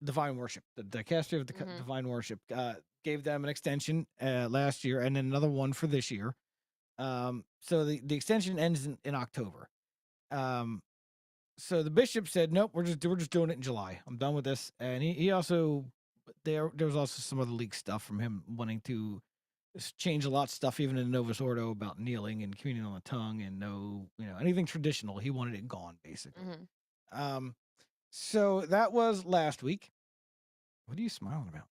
B: divine worship. The dicastery of divine worship gave them an extension last year and then another one for this year. So the extension ends in October. So the bishop said, "Nope, we're just doing it in July. I'm done with this." And he also there was also some other leaked stuff from him wanting to change a lot of stuff, even in Novus Ordo, about kneeling and communion on the tongue and no, anything traditional. He wanted it gone, basically. So that was last week. What are you smiling about?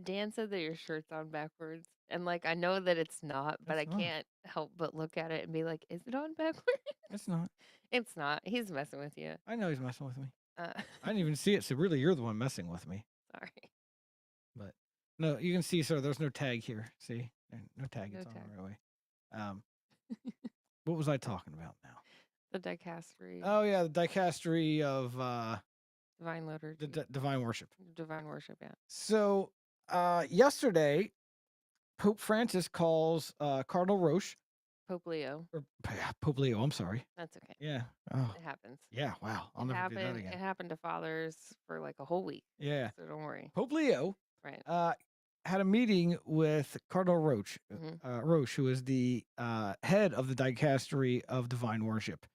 C: Dan said that your shirt's on backwards. And I know that it's not, but I can't help but look at it and be like, is it on backwards?
B: It's not.
C: It's not. He's messing with you.
B: I know he's messing with me.
C: I
B: didn't even see it. So really, you're the one messing with me.
C: Sorry.
B: But no, you can see, sir, there's no tag here. See? No tag.
C: No
B: It's on
C: tag.
B: the right way. What was I talking about now?
C: The dicastery.
B: Oh, yeah, the dicastery of
C: Divine liturgy.
B: divine worship.
C: Divine worship, yeah.
B: So yesterday, Pope Francis calls Cardinal Roche.
C: Pope Leo.
B: Or Pope Leo, I'm sorry.
C: That's okay.
B: Yeah. Oh.
C: It happens.
B: Yeah, wow. I'll never do that again.
C: It happened to fathers for a whole week.
B: Yeah.
C: So don't worry.
B: Pope Leo
C: Right.
B: had a meeting with Cardinal Roche, Roche, who is the head of the dicastery of divine worship.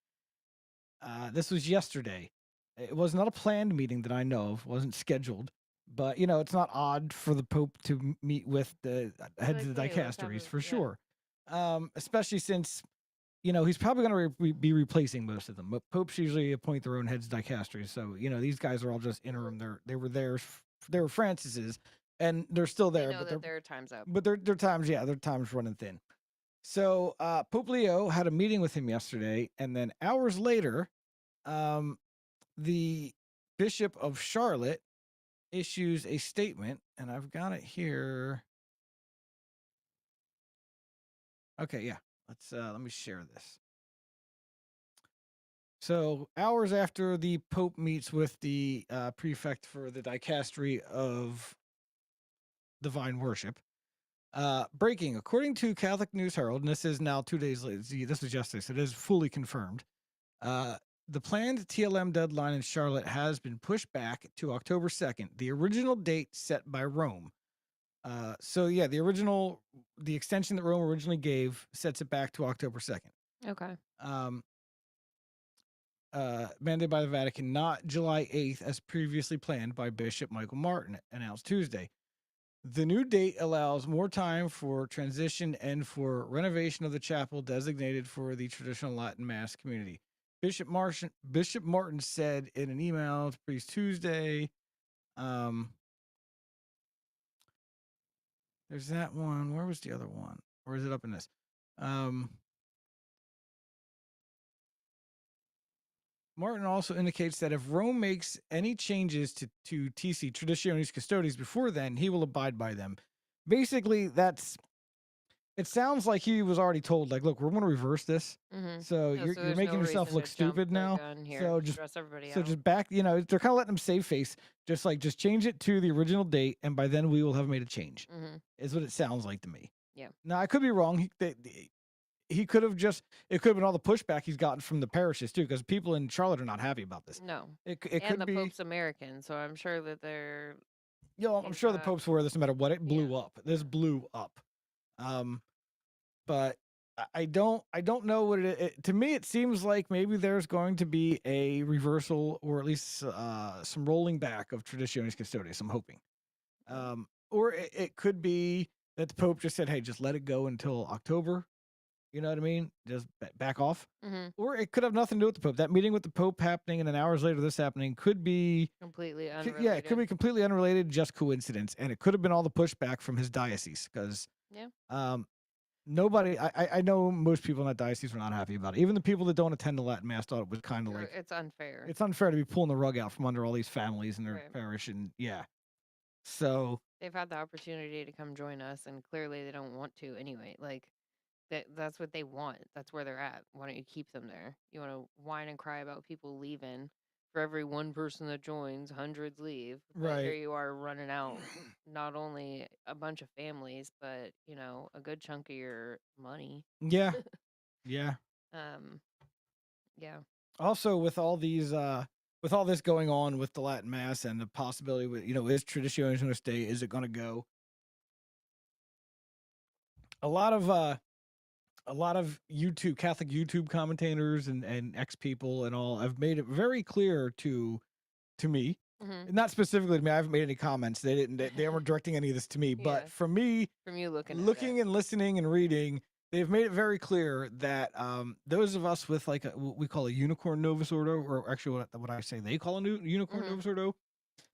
B: This was yesterday. It was not a planned meeting that I know of. Wasn't scheduled. But, it's not odd for the Pope to meet with the heads of the dicasteries, for sure. Especially since, he's probably going to be replacing most of them. But popes usually appoint their own heads of dicasteries. So, these guys are all just interim. They were Francis's, and they're still there. But
C: their time's up.
B: But their time's running thin. So Pope Leo had a meeting with him yesterday, and then hours later, the Bishop of Charlotte issues a statement, and I've got it here. Okay, yeah. Let me share this. So hours after the Pope meets with the prefect for the dicastery of divine worship, breaking, according to Catholic News Herald, and this is now 2 days later. This was yesterday, so it is fully confirmed. The planned TLM deadline in Charlotte has been pushed back to October 2nd, the original date set by Rome. So yeah, the extension that Rome originally gave sets it back to October 2nd.
C: Okay.
B: Mandated by the Vatican, not July 8th as previously planned by Bishop Michael Martin, announced Tuesday. The new date allows more time for transition and for renovation of the chapel designated for the traditional Latin Mass community. Bishop Martin said in an email to Priest Tuesday, there's that one. Where was the other one? Or is it up in this? Martin also indicates that if Rome makes any changes to TC, Traditionis Custodes, before then, he will abide by them. Basically, it sounds like he was already told, like, look, we're going to reverse this.
C: Mm-hmm.
B: So
C: Yeah,
B: you're
C: so there's
B: making
C: no
B: yourself
C: reason
B: look
C: to jump
B: stupid
C: the
B: now.
C: gun here
B: So
C: and
B: just
C: stress everybody
B: so
C: out.
B: just back, they're kind of letting them save face. Just change it to the original date, and by then we will have made a change.
C: Mm-hmm.
B: Is what it sounds like to me.
C: Yeah.
B: Now I could be wrong. He could have it could have been all the pushback he's gotten from the parishes too, because people in Charlotte are not happy about this.
C: No.
B: It
C: And
B: could
C: the
B: be.
C: Pope's American, so I'm sure that they're.
B: I'm
C: he's
B: sure the
C: not-
B: Pope's aware of this no matter what. It blew
C: Yeah.
B: up. This blew up. But I don't know what to me, it seems like maybe there's going to be a reversal or at least some rolling back of Traditionis Custodes. I'm hoping. Or it could be that the Pope just said, hey, just let it go until October. You know what I mean? Just back off.
C: Mm-hmm.
B: Or it could have nothing to do with the Pope. That meeting with the Pope happening and then hours later this happening could be
C: Completely unrelated.
B: yeah, it could be completely unrelated, just coincidence. And it could have been all the pushback from his diocese because nobody, I know most people in that diocese were not happy about it. Even the people that don't attend the Latin Mass thought it was kind of like
C: It's unfair.
B: it's unfair to be pulling the rug out from under all these families in their
C: Right.
B: parish, and so
C: They've had the opportunity to come join us, and clearly they don't want to anyway. Like that's what they want. That's where they're at. Why don't you keep them there? You want to whine and cry about people leaving. For every one person that joins, hundreds leave. But here
B: Right.
C: you are running out not only a bunch of families, but a good chunk of your money.
B: yeah.
C: Yeah.
B: Also, with all these, with all this going on with the Latin Mass and the possibility, is Traditionis going to stay? Is it going to go? A lot of Catholic YouTube commentators and ex people and all have made it very clear to me, not specifically to me. I haven't made any comments. They weren't directing any of this to me, but from me,
C: from you
B: looking and listening and reading, they've made it very clear that those of us with like what we call a unicorn Novus Ordo, or actually what I say they call a unicorn Novus Ordo,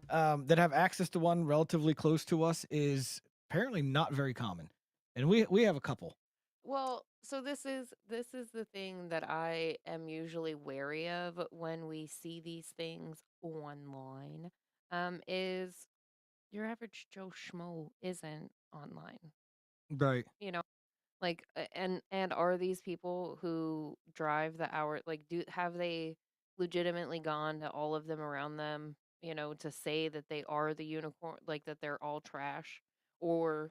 B: that have access to one relatively close to us is apparently not very common, and we have a couple.
C: Well, so this is the thing that I am usually wary of when we see these things online. Is your average Joe Schmo isn't online.
B: Right.
C: Like and are these people who drive the hour, like, have they legitimately gone to all of them around them, to say that they are the unicorn, like that they're all trash? Or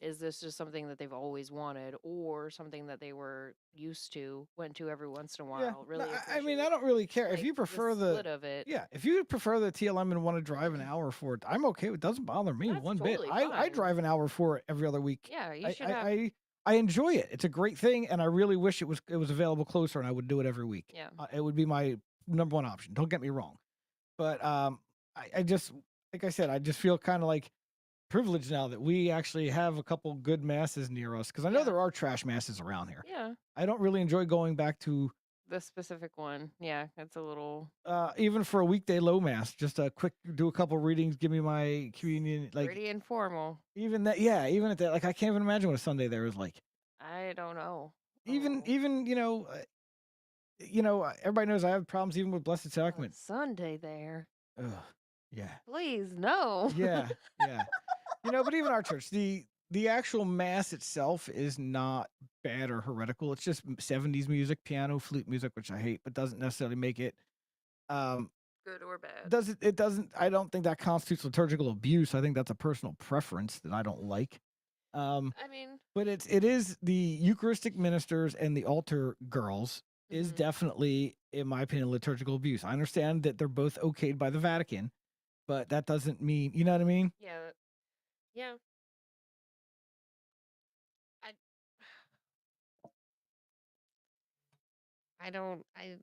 C: is this just something that they've always wanted, or something that they were used to, went to every once in a while? Really,
B: I mean, I don't really care if you
C: like,
B: prefer
C: the split of it.
B: Yeah, if you prefer the TLM and want to drive an hour for it, I'm okay. It doesn't bother me
C: That's
B: one
C: totally
B: bit. I
C: fine.
B: drive an hour for it every other week.
C: Yeah, you should have.
B: I enjoy it. It's a great thing, and I really wish it was available closer, and I would do it every week.
C: Yeah.
B: It would be my number one option. Don't get me wrong, but I just, like I said, I just feel kind of like privileged now that we actually have a couple good masses near us, because I know
C: Yeah.
B: there are trash masses around here.
C: Yeah.
B: I don't really enjoy going back to
C: The specific one. Yeah, it's a little
B: even for a weekday low mass, just a quick do a couple readings, give me my communion, like
C: pretty informal.
B: even that. Yeah, even at that, like I can't even imagine what a Sunday there is like.
C: I don't know.
B: Even everybody knows I have problems even with Blessed Sacrament.
C: Sunday there.
B: Ugh, yeah,
C: Please, no.
B: yeah. But even our church, the the actual mass itself is not bad or heretical. It's just 70s music, piano, flute music, which I hate, but doesn't necessarily make it.
C: Good or bad.
B: It doesn't. I don't think that constitutes liturgical abuse. I think that's a personal preference that I don't like.
C: I mean,
B: But it is the Eucharistic ministers and the altar girls is
C: Mhm.
B: definitely, in my opinion, liturgical abuse. I understand that they're both okayed by the Vatican, but that doesn't mean, you know what I mean?
C: yeah, yeah. I I don't I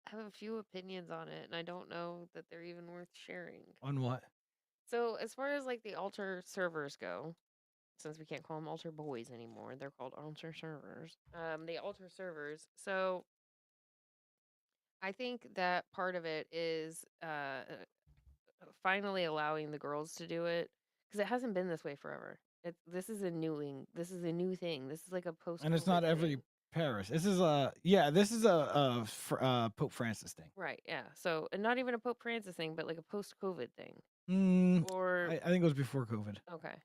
C: have a few opinions on it, and I don't know that they're even worth sharing.
B: On what?
C: So, as far as like the altar servers go, since we can't call them altar boys anymore, they're called altar servers. The altar servers. So, I think that part of it is finally allowing the girls to do it because it hasn't been this way forever. This is a this is a new thing. This is like a post.
B: And it's not every parish. This is a Pope Francis thing.
C: Right, yeah. So, and not even a Pope Francis thing, but like a post-COVID thing.
B: I think it was before COVID.
C: Okay.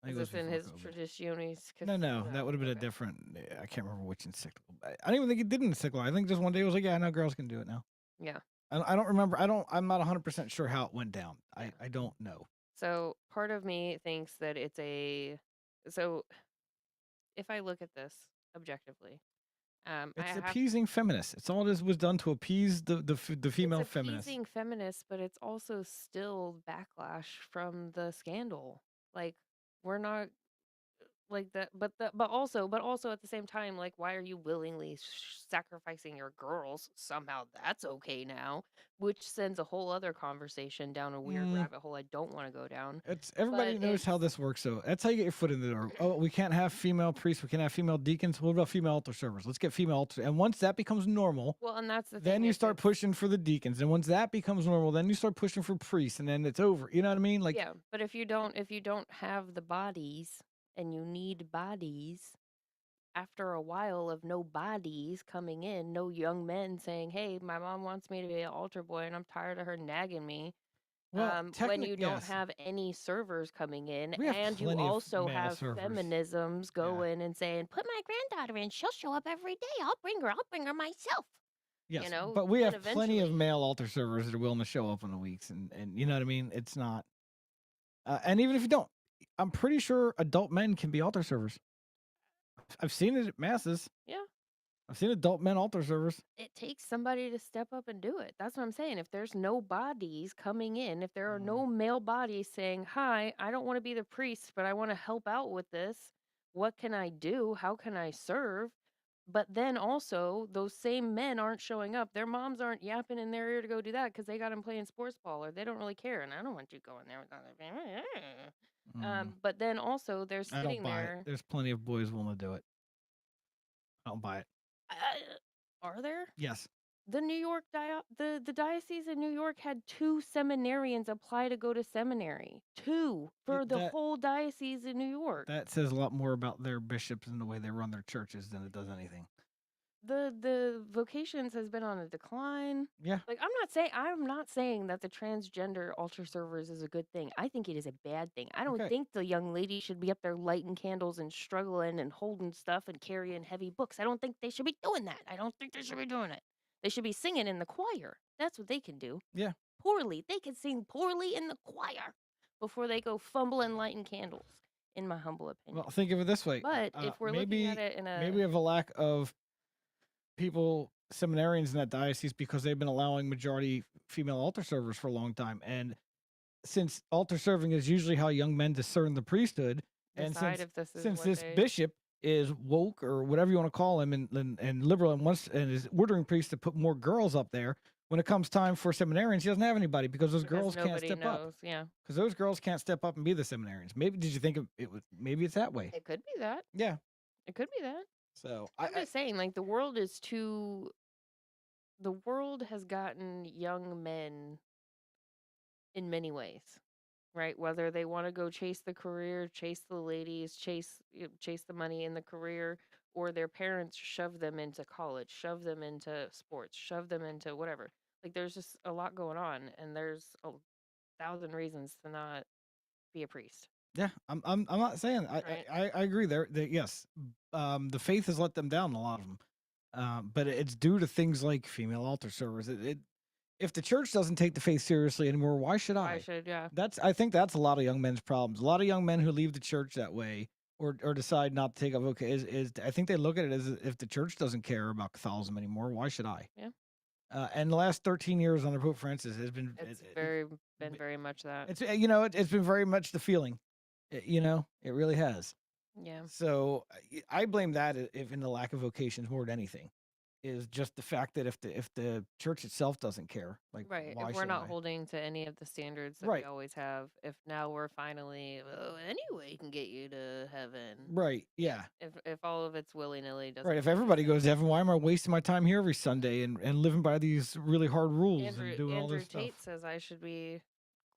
B: I think
C: Is
B: it was
C: this in
B: before
C: his
B: COVID.
C: Traditionis?
B: No, that would have been a
C: okay.
B: different. I can't remember which encyclical. I don't even think he did an encyclical. I think just one day it was like, yeah, no, girls can do it now.
C: Yeah.
B: I don't remember. I'm not 100% sure how it went down.
C: Yeah.
B: I don't know.
C: So part of me thinks that it's so if I look at this objectively,
B: It's
C: I have
B: appeasing feminists. It's all this was done to appease the female
C: it's
B: feminists.
C: appeasing feminists, but it's also still backlash from the scandal. Like we're not like that, but also at the same time, like why are you willingly sacrificing your girls? Somehow that's okay now, which sends a whole other conversation down a weird rabbit hole I don't want to go down.
B: It's everybody
C: But
B: knows how this works. So that's how you get your foot in the door. Oh, we can't have female priests. We can't have female deacons. What about female altar servers? Let's get female altar. And once that becomes normal,
C: Well, and that's the
B: then
C: thing.
B: you start pushing for the deacons. And once that becomes normal, then you start pushing for priests. And then it's over. You know what I mean? Like,
C: Yeah, but if you don't have the bodies and you need bodies, after a while of no bodies coming in, no young men saying, "Hey, my mom wants me to be an altar boy, and I'm tired of her nagging me."
B: well,
C: When
B: technically,
C: you don't
B: yes.
C: have any servers coming in,
B: We have
C: and you
B: plenty of
C: also
B: male
C: have
B: servers.
C: feminisms going and saying, "Put my granddaughter in; she'll show up every day. I'll bring her myself."
B: Yes,
C: know,
B: but we
C: then
B: have plenty of
C: eventually-
B: male altar servers that are willing to show up on the weeks, and you know what I mean. It's not, and even if you don't, I'm pretty sure adult men can be altar servers. I've seen it at masses.
C: Yeah.
B: I've seen adult men altar servers.
C: It takes somebody to step up and do it. That's what I'm saying. If there's no bodies coming in, if there are no male bodies saying, "Hi, I don't want to be the priest, but I want to help out with this. What can I do? How can I serve?" But then also, those same men aren't showing up. Their moms aren't yapping in their ear to go do that because they got them playing sports ball or they don't really care. And I don't want you going there without it. But then also, they're
B: I don't
C: sitting
B: buy it.
C: there.
B: There's plenty of boys willing to do it. I don't buy it.
C: Are there?
B: Yes.
C: The New York the diocese in New York had 2 seminarians apply to go to seminary. 2 for the whole diocese in New York.
B: That says a lot more about their bishops and the way they run their churches than it does anything.
C: The vocations has been on a decline.
B: Yeah.
C: Like I'm not saying that the transgender altar servers is a good thing. I think it is a bad thing. I don't think the young lady should be up there lighting candles and struggling and holding stuff and carrying heavy books. I don't think they should be doing that. I don't think they should be doing it. They should be singing in the choir. That's what they can do.
B: Yeah.
C: Poorly. They can sing poorly in the choir before they go fumbling lighting candles, in my humble opinion.
B: Well, think of it this way.
C: But if we're looking at it in a
B: maybe we have a lack of people, seminarians in that diocese, because they've been allowing majority female altar servers for a long time. And since altar serving is usually how young men discern the priesthood, and since this bishop is woke or whatever you want to call him and liberal and wants and is ordering priests to put more girls up there, when it comes time for seminarians, he doesn't have anybody because those girls can't step up.
C: Yeah.
B: Because those girls can't step up and be the seminarians. Maybe did you think it was maybe it's that way?
C: It could be that.
B: Yeah.
C: It could be that.
B: So
C: I'm just saying, like the world has gotten young men in many ways, right? Whether they want to go chase the career, chase the ladies, chase the money in the career, or their parents shove them into college, shove them into sports, shove them into whatever. Like there's just a lot going on, and there's 1,000 reasons to not be a priest.
B: Yeah, I'm not saying
C: Right.
B: I agree there. Yes, the faith has let them down, a lot of them, but it's due to things like female altar servers. If the church doesn't take the faith seriously anymore, why should
C: I
B: I?
C: should, yeah.
B: I think that's a lot of young men's problems. A lot of young men who leave the church that way or decide not to take up is I think they look at it as if the church doesn't care about Catholicism anymore, why should I?
C: Yeah.
B: And the last 13 years under Pope Francis has been
C: It's been
B: b-
C: very much that.
B: it's it's been very much the feeling. It really has.
C: Yeah.
B: So I blame that if in the lack of vocations more than anything is just the fact that if the church itself doesn't care, like
C: Right.
B: why
C: If we're
B: should
C: not
B: I?
C: holding to any of the standards that we
B: Right.
C: always have, if now we're finally, oh, anyway can get you to heaven.
B: Right. Yeah.
C: If all of it's willy nilly doesn't.
B: Right. If
C: make any
B: everybody goes to
C: sense.
B: heaven, why am I wasting my time here every Sunday and living by these really hard rules and doing all
C: Andrew
B: this stuff?
C: Tate says I should be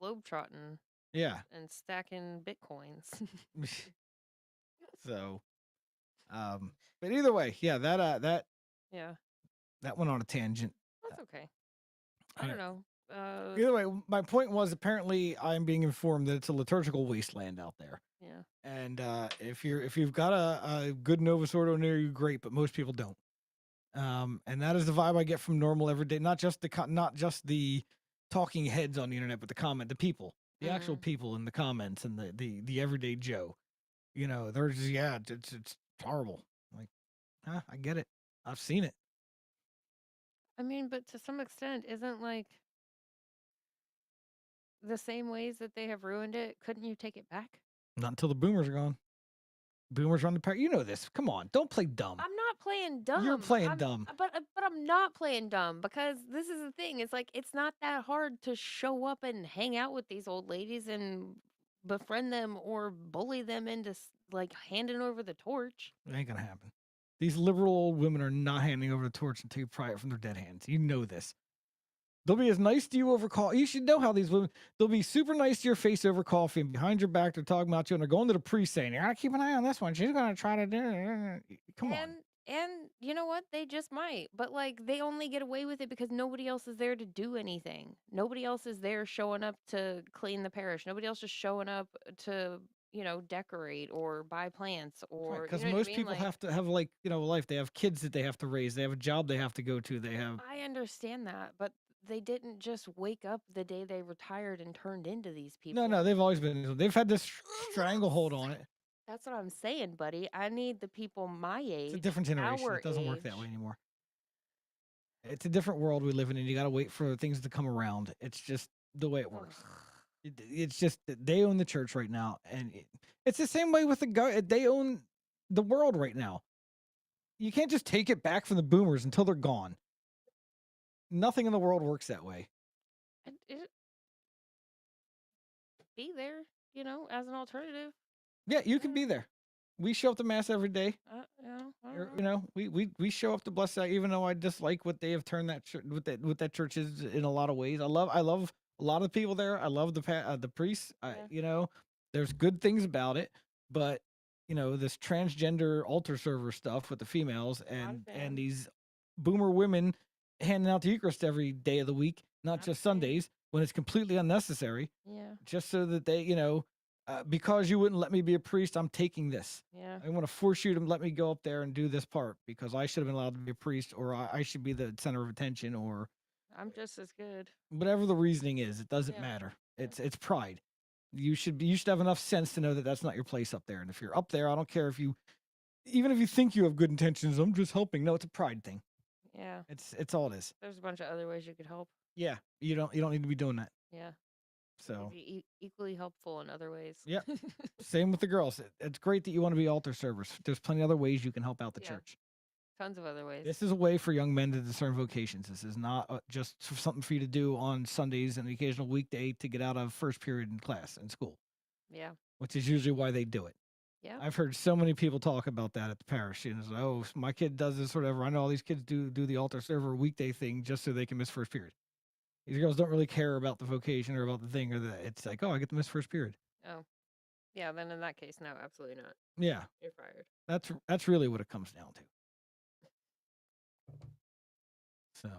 C: globetrotting
B: Yeah.
C: and stacking bitcoins.
B: So, but either way, yeah, that
C: Yeah,
B: went on a tangent.
C: that's okay. I don't know.
B: Either way, my point was apparently I'm being informed that it's a liturgical wasteland out there.
C: Yeah.
B: And if you've got a good Novus Ordo near you, great, but most people don't. And that is the vibe I get from normal everyday, not just the talking heads on the internet, but the people, the actual people in the comments and the everyday Joe. They're just it's horrible. Like, I get it. I've seen it.
C: I mean, but to some extent, isn't like the same ways that they have ruined it, couldn't you take it back?
B: Not until the boomers are gone. Boomers run the power. You know this. Come on, don't play dumb.
C: I'm not playing dumb.
B: You're playing dumb.
C: But I'm not playing dumb because this is the thing. It's like it's not that hard to show up and hang out with these old ladies and befriend them or bully them into like handing over the torch.
B: It ain't gonna happen. These liberal old women are not handing over the torch until you pry it from their dead hands. You know this. They'll be as nice to you over coffee. You should know how these women, they'll be super nice to your face over coffee, and behind your back, they're talking about you, and they're going to the priest saying, you gotta keep an eye on this one. She's gonna try to do it. Come on.
C: And you know what? They just might. But like they only get away with it because nobody else is there to do anything. Nobody else is there showing up to clean the parish. Nobody else is showing up to, decorate or buy plants or
B: Because
C: you know what I
B: most
C: mean?
B: people
C: Like,
B: have to have a life. They have kids that they have to raise. They have a job they have to go to. They have.
C: I understand that, but they didn't just wake up the day they retired and turned into these people.
B: No, they've always been. They've had this stranglehold on it.
C: That's what I'm saying, buddy. I need the people my age.
B: It's a different generation.
C: our
B: It doesn't work that
C: age.
B: way anymore. It's a different world we live in, and you got to wait for things to come around. It's just the way it works. It's just that they own the church right now, and it's the same way with the guy. They own the world right now. You can't just take it back from the boomers until they're gone. Nothing in the world works that way.
C: Be there, as an alternative.
B: Yeah, you can be there. We show up to mass every day.
C: I don't know.
B: We show up to bless that, even though I dislike what they have turned that what that church is in a lot of ways. I love a lot of the people there. I love the priests.
C: Yeah.
B: There's good things about it, but this transgender altar server stuff with the females
C: Not a fan.
B: and these boomer women handing out the Eucharist every day of the week, not
C: Not a
B: just
C: fan.
B: Sundays, when it's completely unnecessary.
C: Yeah.
B: Just so that they, because you wouldn't let me be a priest, I'm taking this.
C: Yeah.
B: I want to force you to let me go up there and do this part because I should have been allowed to be a priest, or I should be the center of attention, or
C: I'm just as good.
B: whatever the reasoning is. It doesn't
C: Yeah.
B: matter. It's pride. You should have enough sense to know that that's not your place up there. And if you're up there, I don't care even if you think you have good intentions, I'm just helping. No, it's a pride thing.
C: Yeah.
B: It's all it is.
C: There's a bunch of other ways you could help.
B: Yeah, you don't need to be doing that.
C: Yeah.
B: So
C: Be equally helpful in other ways.
B: Yep. Same with the girls. It's great that you want to be altar servers. There's plenty of other ways you can help out the
C: Yeah.
B: church.
C: Tons of other ways.
B: This is a way for young men to discern vocations. This is not just something for you to do on Sundays and the occasional weekday to get out of first period in class in school,
C: Yeah.
B: which is usually why they do it.
C: Yeah.
B: I've heard so many people talk about that at the parish. It's like, oh, my kid does this, or whatever. I know all these kids do the altar server weekday thing just so they can miss first period. These girls don't really care about the vocation or about the thing, or that it's like, oh, I get to miss first period.
C: Oh. Yeah, then in that case, no, absolutely not.
B: Yeah,
C: You're fired.
B: that's really what it comes down to. So,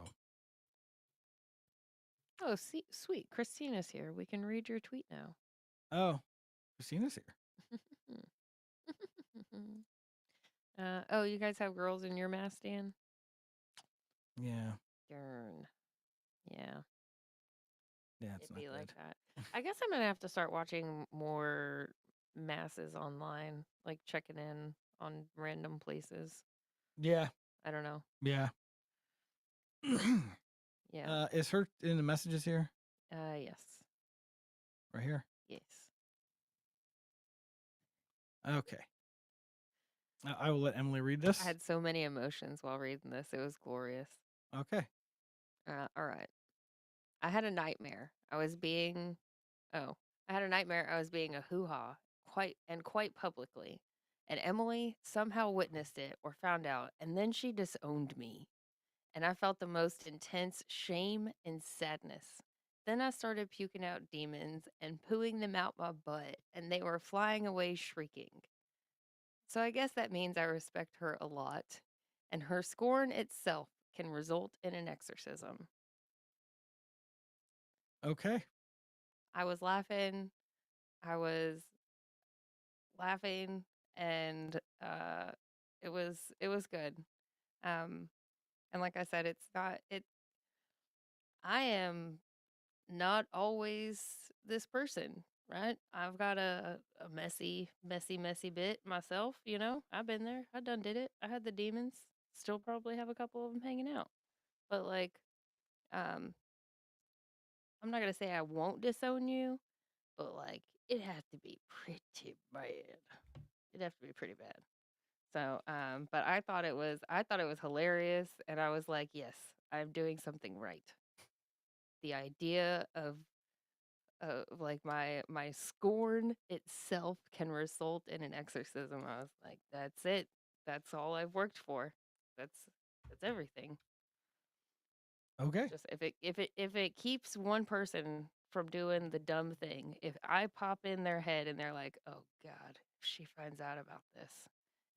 C: Oh, sweet. Christina's here. We can read your tweet now.
B: oh, Christina's here.
C: Oh, you guys have girls in your mass, Dan?
B: Yeah.
C: Darn. Yeah,
B: Yeah, it's
C: it'd
B: not
C: be like
B: good.
C: that. I guess I'm gonna have to start watching more masses online, like checking in on random places.
B: Yeah.
C: I don't know.
B: Yeah.
C: Yeah.
B: Is her in the messages here?
C: Yes.
B: Right here?
C: Yes.
B: Okay. I will let Emily read this.
C: I had so many emotions while reading this. It was glorious.
B: Okay.
C: All right. I had a nightmare. I had a nightmare I was being a hoo-ha quite publicly. And Emily somehow witnessed it or found out, and then she disowned me. And I felt the most intense shame and sadness. Then I started puking out demons and pooing them out my butt, and they were flying away shrieking. So I guess that means I respect her a lot, and her scorn itself can result in an exorcism.
B: Okay.
C: I was laughing. I was laughing, and it was good. Um, and like I said, it's not it. I am not always this person, right? I've got a messy bit myself. I've been there. I done did it. I had the demons. Still probably have a couple of them hanging out, but like, um, I'm not gonna say I won't disown you, but like, it has to be pretty bad. It'd have to be pretty bad. So, but I thought it was hilarious, and I was like, yes, I'm doing something right. The idea of like my scorn itself can result in an exorcism. I was like, that's it. That's all I've worked for. That's everything.
B: Okay.
C: Just if it keeps one person from doing the dumb thing, if I pop in their head and they're like, oh God, if she finds out about this,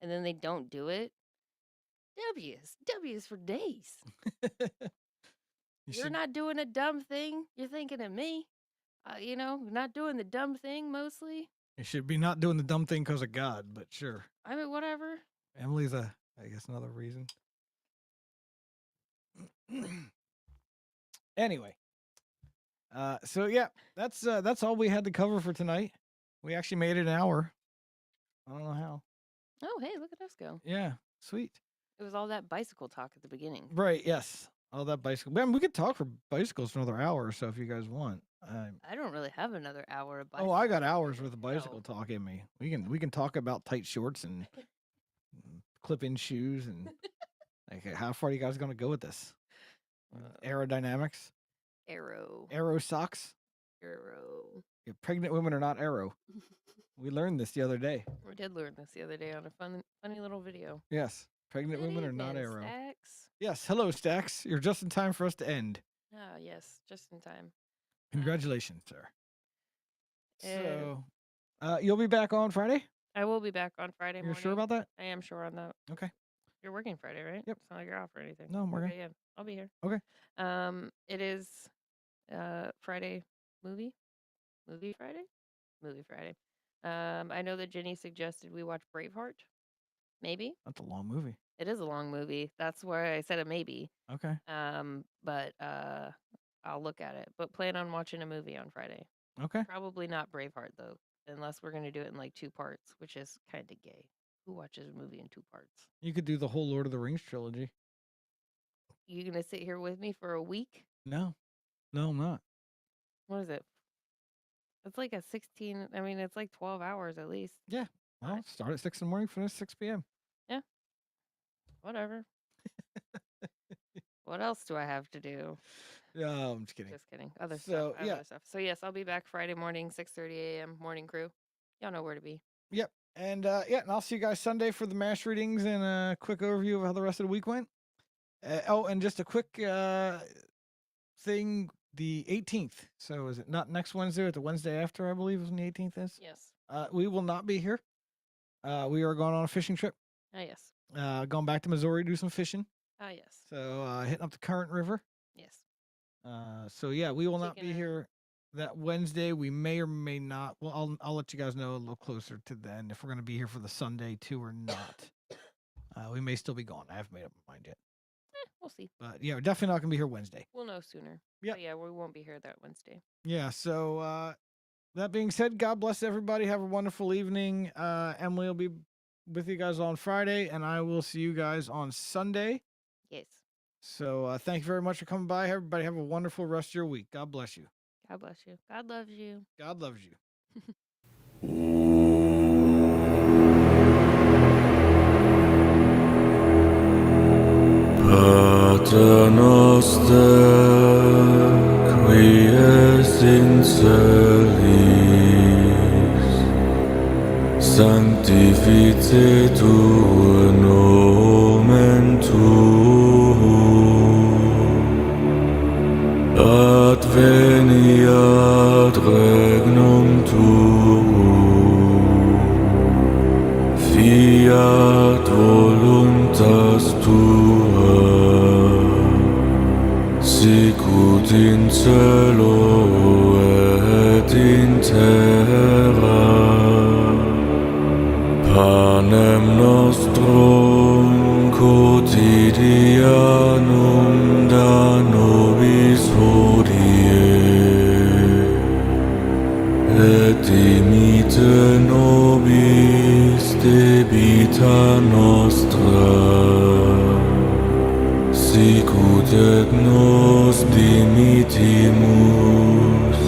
C: and then they don't do it, W's for days.
B: You
C: You're
B: should
C: not doing a dumb thing. You're thinking of me. Not doing the dumb thing mostly.
B: you should be not doing the dumb thing because of God, but sure.
C: I mean, whatever.
B: Emily's I guess another reason. Anyway. So yeah, that's all we had to cover for tonight. We actually made it an hour. I don't know how.
C: Oh, hey, look at us go.
B: Yeah, sweet.
C: It was all that bicycle talk at the beginning.
B: Right, yes. All that bicycle. I mean, we could talk for bicycles for another hour or so if you guys want.
C: I don't really have another hour of bicycle.
B: Oh, I got
C: talk
B: hours
C: in
B: worth of
C: it.
B: bicycle talk in me. We can talk about tight shorts and clip-in shoes and like how far are you guys gonna go with this? Aerodynamics,
C: Arrow.
B: aero socks. Yeah, pregnant women are not arrow. We learned this the other day.
C: We did learn this the other day on a funny little video.
B: Yes, pregnant
C: Good
B: women are not
C: evening,
B: arrow.
C: Stacks.
B: Yes, hello Stax. You're just in time for us to end.
C: Ah, yes, just in time.
B: Congratulations, sir.
C: Uh,
B: So, you'll be back on Friday?
C: I will be back on Friday
B: You're
C: morning.
B: sure about that?
C: I am sure on that.
B: Okay.
C: You're working Friday, right?
B: Yep.
C: It's not like you're off or anything.
B: No, I'm working.
C: Okay, yeah, I'll be here.
B: Okay.
C: It is Friday movie Friday. I know that Jenny suggested we watch Braveheart. Maybe.
B: That's a long movie.
C: It is a long movie. That's why I said a maybe.
B: Okay.
C: But I'll look at it. But plan on watching a movie on Friday.
B: Okay.
C: Probably not Braveheart though, unless we're gonna do it in like 2 parts, which is kind of gay. Who watches a movie in 2 parts?
B: You could do the whole Lord of the Rings trilogy.
C: You gonna sit here with me for a week?
B: No. No, I'm not.
C: What is it? It's like a 16. I mean, it's like 12 hours at least.
B: Yeah. Well,
C: Fine.
B: start at 6 in the morning, finish 6 p.m.
C: Whatever. What else do I have to do?
B: Yeah, I'm just kidding.
C: Just kidding. Other
B: So,
C: stuff.
B: yeah.
C: Other stuff. So yes, I'll be back Friday morning, 6:30 a.m. morning crew. Y'all know where to be.
B: Yep. And and I'll see you guys Sunday for the mass readings and a quick overview of how the rest of the week went. And just a quick thing, the 18th. So is it not next Wednesday or the Wednesday after, I believe is when the 18th is?
C: Yes.
B: We will not be here. We are going on a fishing trip.
C: Ah, yes.
B: Going back to Missouri to do some fishing.
C: Ah, yes.
B: So hitting up the Current River.
C: Yes.
B: So yeah, we will not
C: Taking
B: be
C: a-
B: here that Wednesday we may or may not. Well, I'll let you guys know a little closer to then if we're going to be here for the Sunday too or not. We may still be gone. I haven't made up my mind yet.
C: We'll see.
B: But yeah, we're definitely not going to be here Wednesday.
C: We'll know sooner.
B: Yep.
C: But yeah, we won't be here that Wednesday.
B: Yeah. So that being said, God bless everybody. Have a wonderful evening. Emily will be with you guys on Friday, and I will see you guys on Sunday.
C: Yes.
B: So thank you very much for coming by. Everybody have a wonderful rest of your week. God bless you.
C: God bless you. God loves you.
B: God loves you.
A: Pater noster, qui es in celis, sanctificetur nomen tuum, adveniat regnum tuum, fiat voluntas tua, sicut in cielo et in terra. Panem nostrum quotidianum da nobis hodie, et dimite nobis debita nostra, sicut et nos dimittimus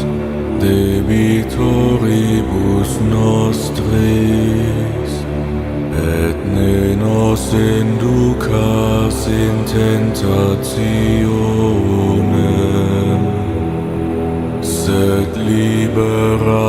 A: debitoribus nostris, et ne nos inducas in tentationem, sed libera